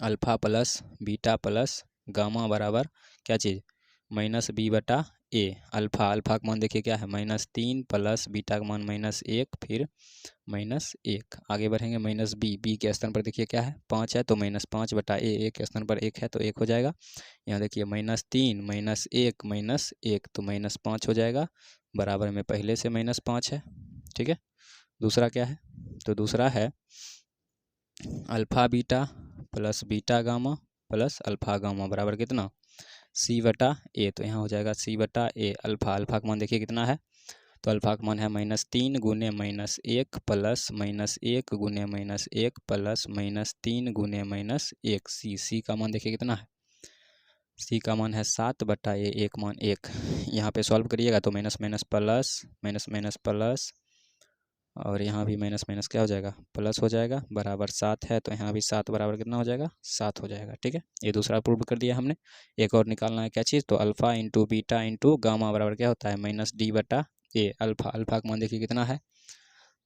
alpha plus beta plus gamma बराबर क्या चीज़, -b बटा ए। अल्फ़ा का मान देखिए क्या है, -3 प्लस बीटा का मान -1, फिर -1। आगे बढ़ेंगे -b के स्थान पर देखिए क्या है, 5 है, तो -5 बटा ए के स्थान पर 1 है, तो 1 हो जाएगा। यहाँ देखिए -3 -1 -1, तो -5 हो जाएगा, बराबर में पहले से -5 है, ठीक है। दूसरा क्या है, तो दूसरा है alpha beta plus beta gamma plus alpha gamma बराबर कितना, c बटा ए। तो यहाँ हो जाएगा c बटा ए। अल्फ़ा का मान देखिए कितना है, तो अल्फ़ा का मान है -3 गुने -1 प्लस -1 गुने -1 प्लस -3 गुने -1 c का मान देखिए कितना है, c का मान है 7 बटा ए, एक मान 1। यहाँ पे सॉल्व करिएगा तो minus minus plus, minus minus plus, और यहाँ भी माइनस माइनस क्या हो जाएगा, प्लस हो जाएगा, बराबर 7 है, तो यहाँ भी 7 बराबर कितना हो जाएगा, 7 हो जाएगा, ठीक है। ये दूसरा प्रूव कर दिया हमने। एक और निकालना है क्या चीज़, तो alpha into beta into gamma बराबर क्या होता है, -d बटा ए। अल्फ़ा का मान देखिए कितना है,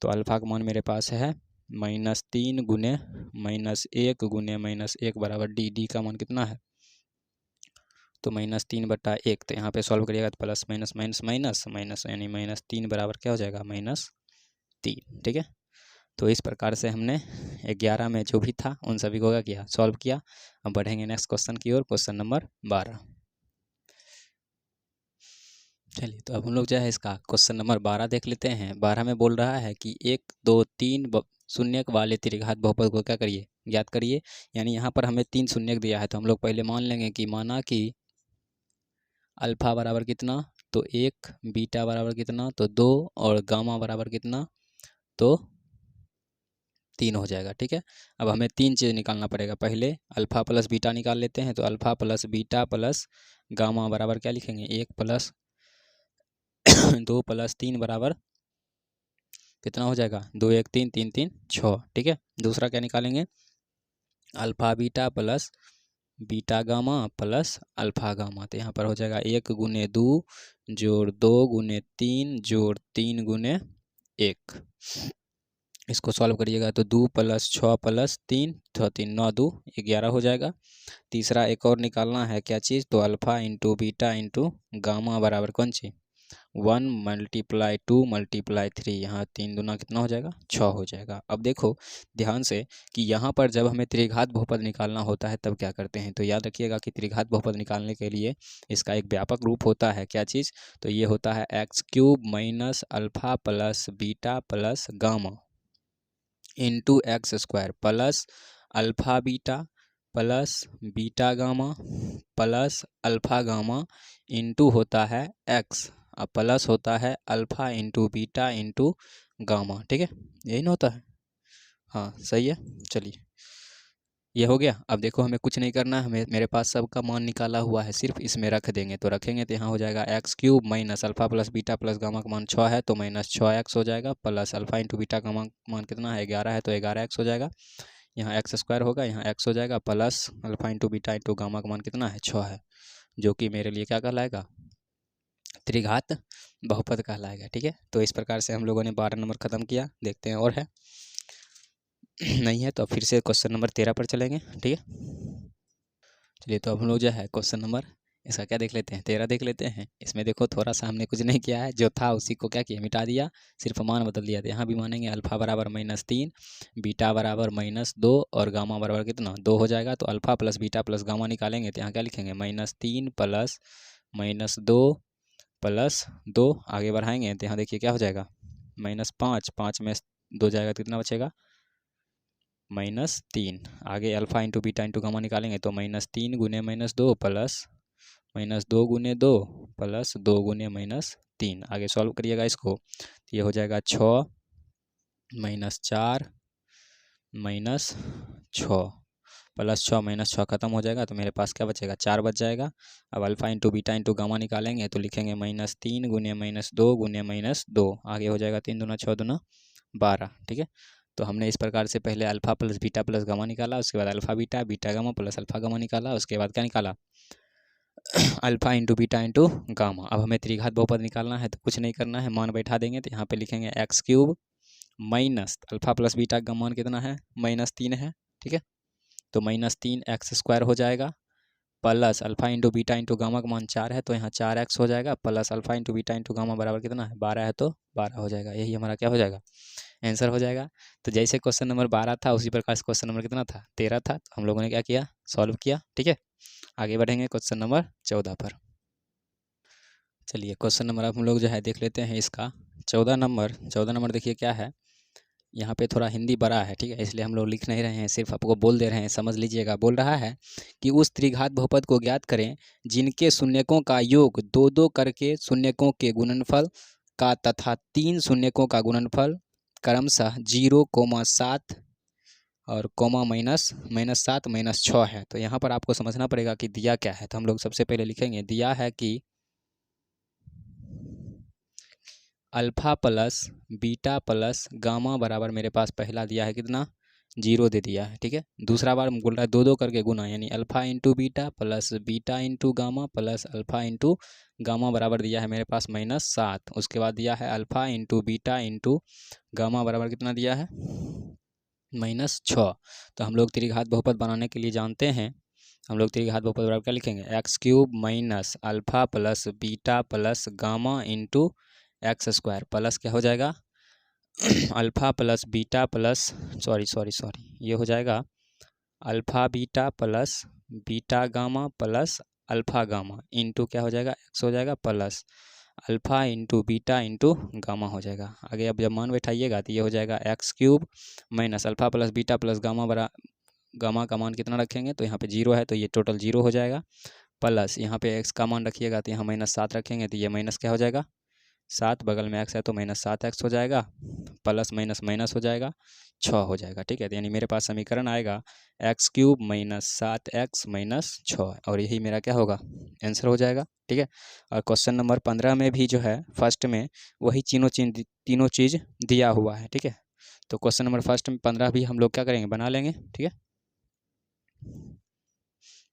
तो अल्फ़ा का मान मेरे पास है -3 गुने -1 गुने -1 बराबर डी का मान कितना है, तो -3 बटा 1। तो यहाँ पे सॉल्व करिएगा तो plus minus minus minus minus, यानी -3 बराबर क्या हो जाएगा, -3, ठीक है। तो इस प्रकार से हमने 11 में जो भी था उन सभी को क्या किया, सॉल्व किया। अब बढ़ेंगे नेक्स्ट क्वेश्चन की ओर, क्वेश्चन नंबर 12। चलिए तो अब हम लोग जो है इसका क्वेश्चन नंबर 12 देख लेते हैं। 12 में बोल रहा है कि 1 2 3 शून्यक वाले त्रिघात बहुपद को क्या करिए, ज्ञात करिए। यानी यहाँ पर हमें 3 शून्यक दिया है, तो हम लोग पहले मान लेंगे कि माना कि अल्फा बराबर कितना, तो 1, बीटा बराबर कितना, तो 2, और गामा बराबर कितना, तो 3 हो जाएगा। ठीक है, अब हमें 3 चीज़ निकालना पड़ेगा। पहले अल्फा प्लस बीटा निकाल लेते हैं, तो alpha plus beta plus gamma बराबर क्या लिखेंगे, 1 प्लस 2 प्लस 3 बराबर कितना हो जाएगा, 2 1 3 3 3 6। ठीक है, दूसरा क्या निकालेंगे, alpha beta plus beta gamma plus alpha gamma, तो यहाँ पर हो जाएगा 1 गुने 2 जोड़ 2 गुने 3 जोड़ 3 गुने 1। इसको सॉल्व करिएगा तो 2 प्लस 6 प्लस 3 तो 3 9 2 11 हो जाएगा। तीसरा एक और निकालना है, क्या चीज़, तो alpha into beta into gamma बराबर कौन सी, 1 मल्टीप्लाई 2 मल्टीप्लाई 3, यहाँ 3 दूना कितना हो जाएगा, 6 हो जाएगा। अब देखो ध्यान से कि यहाँ पर जब हमें त्रिघात बहुपद निकालना होता है तब क्या करते हैं, तो याद रखिएगा कि त्रिघात बहुपद निकालने के लिए इसका एक व्यापक रूप होता है, क्या चीज़, तो ये होता है x cube minus alpha plus beta plus gamma into x square plus alpha beta plus beta gamma plus alpha gamma into होता है एक्स, अब प्लस होता है alpha into beta into gamma. ठीक है, यही ना होता है, हाँ सही है। चलिए ये हो गया। अब देखो हमें कुछ नहीं करना है, हमें मेरे पास सबका मान निकाला हुआ है, सिर्फ इसमें रख देंगे, तो रखेंगे तो यहाँ हो जाएगा x cube minus alpha plus beta plus gamma का मान 6 है तो माइनस 6x हो जाएगा, प्लस अल्फ़ा इंटू बीटा का मान कितना है 11 है तो 11x हो जाएगा। यहाँ एक्स स्क्वायर होगा, यहाँ एक्स हो जाएगा, plus alpha into beta into gamma का मान कितना है 6 है, जो कि मेरे लिए क्या कहलाएगा, त्रिघात बहुपद कहलाएगा। ठीक है, तो इस प्रकार से हम लोगों ने 12 नंबर ख़त्म किया। देखते हैं और है नहीं है तो फिर से क्वेश्चन नंबर 13 पर चलेंगे। ठीक है, चलिए तो अब हम लोग जो है क्वेश्चन नंबर इसका क्या देख लेते हैं, 13 देख लेते हैं। इसमें देखो थोड़ा सा हमने कुछ नहीं किया है, जो था उसी को क्या किया, मिटा दिया, सिर्फ मान बदल दिया। तो यहाँ भी मानेंगे अल्फ़ा बराबर -3, बीटा बराबर -2 और गामा बराबर कितना 2 हो जाएगा। तो alpha plus beta plus gamma निकालेंगे तो यहाँ क्या लिखेंगे, -3 प्लस -2 प्लस 2, आगे बढ़ाएंगे तो यहाँ देखिए क्या हो जाएगा, -5, 5 में 2 जाएगा तो कितना बचेगा, -3। आगे alpha into beta into gamma निकालेंगे तो -3 गुने -2 प्लस -2 गुने 2 प्लस 2 गुने -3। आगे सॉल्व करिएगा इसको तो ये हो जाएगा 6 -4 -6 प्लस 6 -6 खत्म हो जाएगा, तो मेरे पास क्या बचेगा, 4 बच जाएगा। अब alpha into beta into gamma निकालेंगे तो लिखेंगे -3 गुने -2 गुने -2, आगे हो जाएगा 3 दूना 6 दूना 12। ठीक है, तो हमने इस प्रकार से पहले alpha plus beta plus gamma निकाला, उसके बाद alpha beta beta gamma plus alpha gamma निकाला, उसके बाद क्या निकाला alpha into beta into gamma. अब हमें त्रिघात बहुपद निकालना है तो कुछ नहीं करना है, मान बैठा देंगे तो यहाँ पे लिखेंगे x cube minus alpha plus beta का मान कितना है, -3 है। ठीक है, तो -3 एक्स स्क्वायर हो जाएगा plus alpha into beta into gamma का मान 4 है तो यहाँ 4x हो जाएगा, plus alpha into beta into gamma बराबर कितना है 12 है तो 12 हो जाएगा। यही हमारा क्या हो जाएगा, आंसर हो जाएगा। तो जैसे क्वेश्चन नंबर 12 था उसी प्रकार से क्वेश्चन नंबर कितना था, 13 था, तो हम लोगों ने क्या किया, सॉल्व किया। ठीक है, आगे बढ़ेंगे क्वेश्चन नंबर 14 पर। चलिए क्वेश्चन नंबर अब हम लोग जो है देख लेते हैं इसका 14 नंबर देखिए क्या है, यहाँ पे थोड़ा हिंदी बड़ा है, ठीक है, इसलिए हम लोग लिख नहीं रहे हैं, सिर्फ आपको बोल दे रहे हैं, समझ लीजिएगा। बोल रहा है कि उस त्रिघात बहुपद को ज्ञात करें जिनके शून्यकों का योग 2-2 करके शून्यकों के गुणनफल का तथा 3 शून्यकों का गुणनफल क्रमशः 0,7 और कोमा -7 -6 है। तो यहाँ पर आपको समझना पड़ेगा कि दिया क्या है, तो हम लोग सबसे पहले लिखेंगे, दिया है कि alpha plus beta plus gamma बराबर मेरे पास पहला दिया है कितना, 0 दे दिया है। ठीक है, दूसरा बार बोल रहा है 2-2 करके गुना, यानी alpha into beta plus beta into gamma plus alpha into gamma बराबर दिया है मेरे पास -7। उसके बाद दिया है alpha into beta into gamma बराबर कितना दिया है, -6। तो हम लोग त्रिघात बहुपद बनाने के लिए जानते हैं, हम लोग त्रिघात बहुपद बराबर क्या लिखेंगे, x cube minus alpha plus beta plus gamma into x square plus क्या हो जाएगा alpha plus beta plus sorry ये हो जाएगा alpha beta plus beta gamma plus alpha gamma into क्या हो जाएगा एक्स हो जाएगा plus alpha into beta into gamma हो जाएगा। आगे अब जब मान बैठाइएगा तो ये हो जाएगा x cube minus alpha plus beta plus gamma बरा गामा का मान कितना रखेंगे तो यहाँ पे 0 है तो ये टोटल 0 हो जाएगा, प्लस यहाँ पे एक्स का मान रखिएगा तो यहाँ -7 रखेंगे तो ये माइनस क्या हो जाएगा 7, बगल में एक्स है तो -7x हो जाएगा, प्लस माइनस माइनस हो जाएगा 6 हो जाएगा। ठीक है, तो यानी मेरे पास समीकरण आएगा x cube minus 7x minus 6 और यही मेरा क्या होगा आंसर हो जाएगा। ठीक है, और क्वेश्चन नंबर 15 में भी जो है फर्स्ट में वही तीनों चीज़ दिया हुआ है। ठीक है, तो क्वेश्चन नंबर फर्स्ट में 15 भी हम लोग क्या करेंगे बना लेंगे। ठीक है,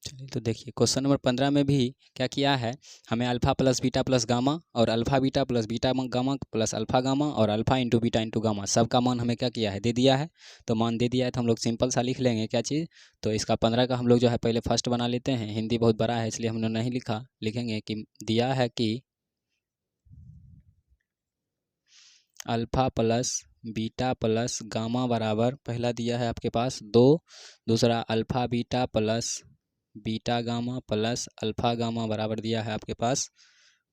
चलिए तो देखिए क्वेश्चन नंबर 15 में भी क्या किया है, हमें alpha plus beta plus gamma और alpha beta plus beta gamma plus alpha gamma और alpha into beta into gamma सब का मान हमें क्या किया है दे दिया है। तो मान दे दिया है तो हम लोग सिंपल सा लिख लेंगे क्या चीज़, तो इसका 15 का हम लोग जो है पहले फर्स्ट बना लेते हैं। हिंदी बहुत बड़ा है इसलिए हमने नहीं लिखा, लिखेंगे कि दिया है कि alpha plus beta plus gamma बराबर पहला दिया है आपके पास 2, दूसरा alpha beta plus beta gamma plus alpha gamma बराबर दिया है आपके पास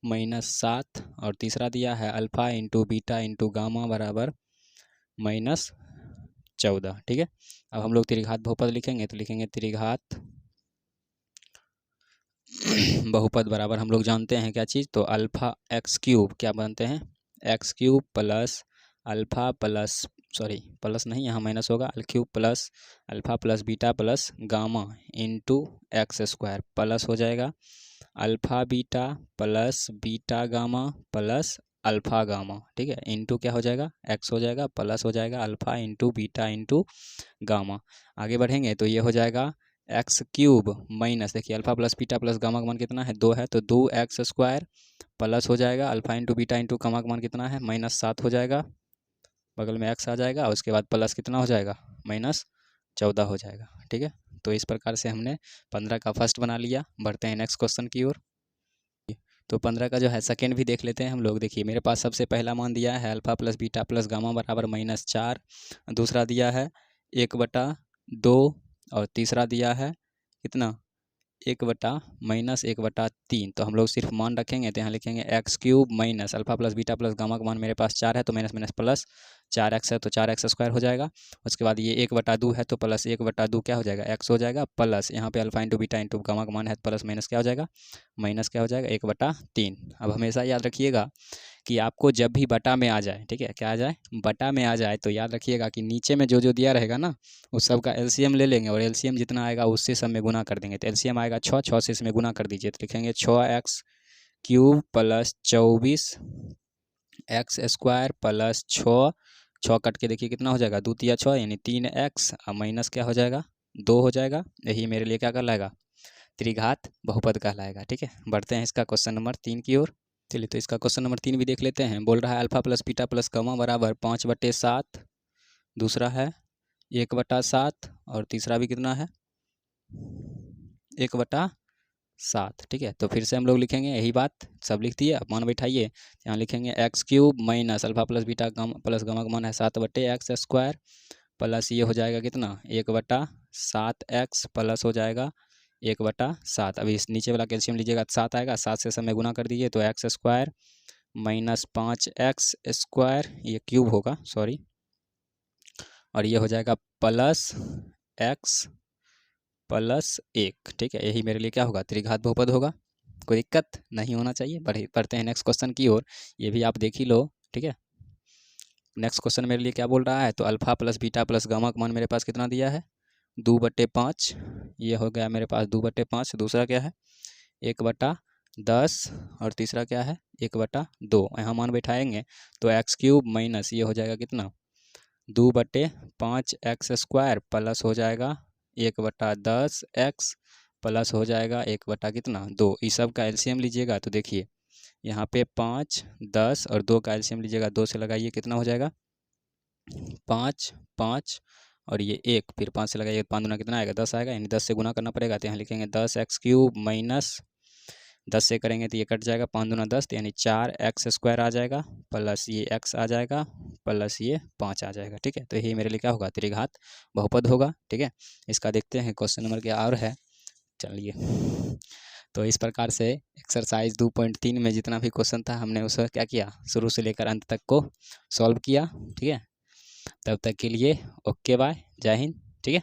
-7 और तीसरा दिया है alpha into beta into gamma बराबर -14। ठीक है, अब हम लोग त्रिघात बहुपद लिखेंगे तो लिखेंगे त्रिघात बहुपद बराबर हम लोग जानते हैं क्या चीज़, तो अल्फ़ा एक्स क्यूब क्या बनते हैं x cube plus alpha plus sorry plus नहीं यहाँ माइनस होगा, अल cube plus alpha plus beta plus gamma into x square plus हो जाएगा alpha beta plus beta gamma plus alpha gamma. ठीक है, इंटू क्या हो जाएगा एक्स हो जाएगा प्लस हो जाएगा alpha into beta into gamma. आगे बढ़ेंगे तो ये हो जाएगा एक्स क्यूब माइनस देखिए alpha plus beta plus gamma का मान कितना है 2 है तो 2x स्क्वायर प्लस हो जाएगा alpha into beta into gamma का मान कितना है -7 हो जाएगा, बगल में x आ जाएगा और उसके बाद प्लस कितना हो जाएगा -14 हो जाएगा। ठीक है, तो इस प्रकार से हमने 15 का फर्स्ट बना लिया। बढ़ते हैं नेक्स्ट क्वेश्चन की ओर। तो 15 का जो है सेकेंड भी देख लेते हैं हम लोग। देखिए मेरे पास सबसे पहला मान दिया है alpha plus beta plus gamma बराबर -4, दूसरा दिया है 1/2 और तीसरा दिया है कितना 1/-1/3। तो हम लोग सिर्फ मान रखेंगे तो यहाँ लिखेंगे x cube minus alpha plus beta plus gamma का मान मेरे पास 4 है तो माइनस माइनस प्लस 4x है तो 4x स्क्वायर हो जाएगा। उसके बाद ये 1/2 है तो प्लस 1/2 क्या हो जाएगा x हो जाएगा, प्लस यहाँ पे alpha into beta into gamma का मान है प्लस माइनस क्या हो जाएगा माइनस क्या हो जाएगा 1/3। अब हमेशा याद रखिएगा कि आपको जब भी बटा में आ जाए, ठीक है क्या आ जाए बटा में आ जाए, तो याद रखिएगा कि नीचे में जो जो दिया रहेगा ना उस सब का एलसीएम ले लेंगे और एलसीएम जितना आएगा उससे सब में गुना कर देंगे। तो एलसीएम आएगा 6 से इसमें गुना कर दीजिए तो लिखेंगे 6x cube plus 24 x square plus 6 cut के देखिए कितना हो जाएगा 2 तिया 6 यानी 3x और माइनस क्या हो जाएगा 2 हो जाएगा। यही मेरे लिए क्या कहलाएगा त्रिघात बहुपद कहलाएगा। ठीक है, बढ़ते हैं इसका क्वेश्चन नंबर 3 की ओर। चलिए तो इसका क्वेश्चन नंबर 3 भी देख लेते हैं। बोल रहा है alpha plus beta plus gamma बराबर 5/7, दूसरा है 1/7 और तीसरा भी कितना है 1/7। ठीक है, तो फिर से हम लोग लिखेंगे यही बात सब लिख दिए। अब मान बैठाइए यहाँ लिखेंगे x cube minus alpha plus beta plus gamma का मान है 7/x स्क्वायर प्लस ये हो जाएगा कितना 1/7x प्लस हो जाएगा 1/7। अभी इस नीचे वाला कैल्शियम लीजिएगा 7 आएगा, 7 से समय गुना कर दीजिए तो x square minus 5x square ये क्यूब होगा सॉरी, और ये हो जाएगा प्लस x प्लस 1। ठीक है, यही मेरे लिए क्या होगा त्रिघात बहुपद होगा। कोई दिक्कत नहीं होना चाहिए। बढ़ते हैं नेक्स्ट क्वेश्चन की ओर। ये भी आप देख ही लो। ठीक है, नेक्स्ट क्वेश्चन मेरे लिए क्या बोल रहा है, तो alpha plus beta plus gamma का मान मेरे पास कितना दिया है 2/5, ये हो गया मेरे पास 2/5। दूसरा क्या है 1/10 और तीसरा क्या है 1/2। यहाँ मान बैठाएंगे तो एक्स क्यूब माइनस ये हो जाएगा कितना 2/5 एक्स स्क्वायर प्लस हो जाएगा 1/10x प्लस हो जाएगा 1 कितना 2। इस सब का एलसीएम लीजिएगा तो देखिए यहाँ पे 5 10 और 2 का एलसीएम लीजिएगा 2 से लगाइए कितना हो जाएगा 5 5 और ये 1 फिर 5 से लगाइए 5 दूना कितना आएगा 10 आएगा, यानी 10 से गुना करना पड़ेगा। तो यहाँ लिखेंगे 10x क्यूब माइनस 10 से करेंगे तो ये कट जाएगा 5 दूना 10 तो यानी 4x स्क्वायर आ जाएगा प्लस ये x आ जाएगा प्लस ये 5 आ जाएगा। ठीक है, तो यही मेरे लिए क्या होगा त्रिघात बहुपद होगा। ठीक है, इसका देखते हैं क्वेश्चन नंबर क्या और है। चलिए तो इस प्रकार से एक्सरसाइज 2.3 में जितना भी क्वेश्चन था हमने उसे क्या किया, शुरू से लेकर अंत तक को सॉल्व किया। ठीक है, तब तक के लिए ओके बाय, जय हिंद। ठीक है।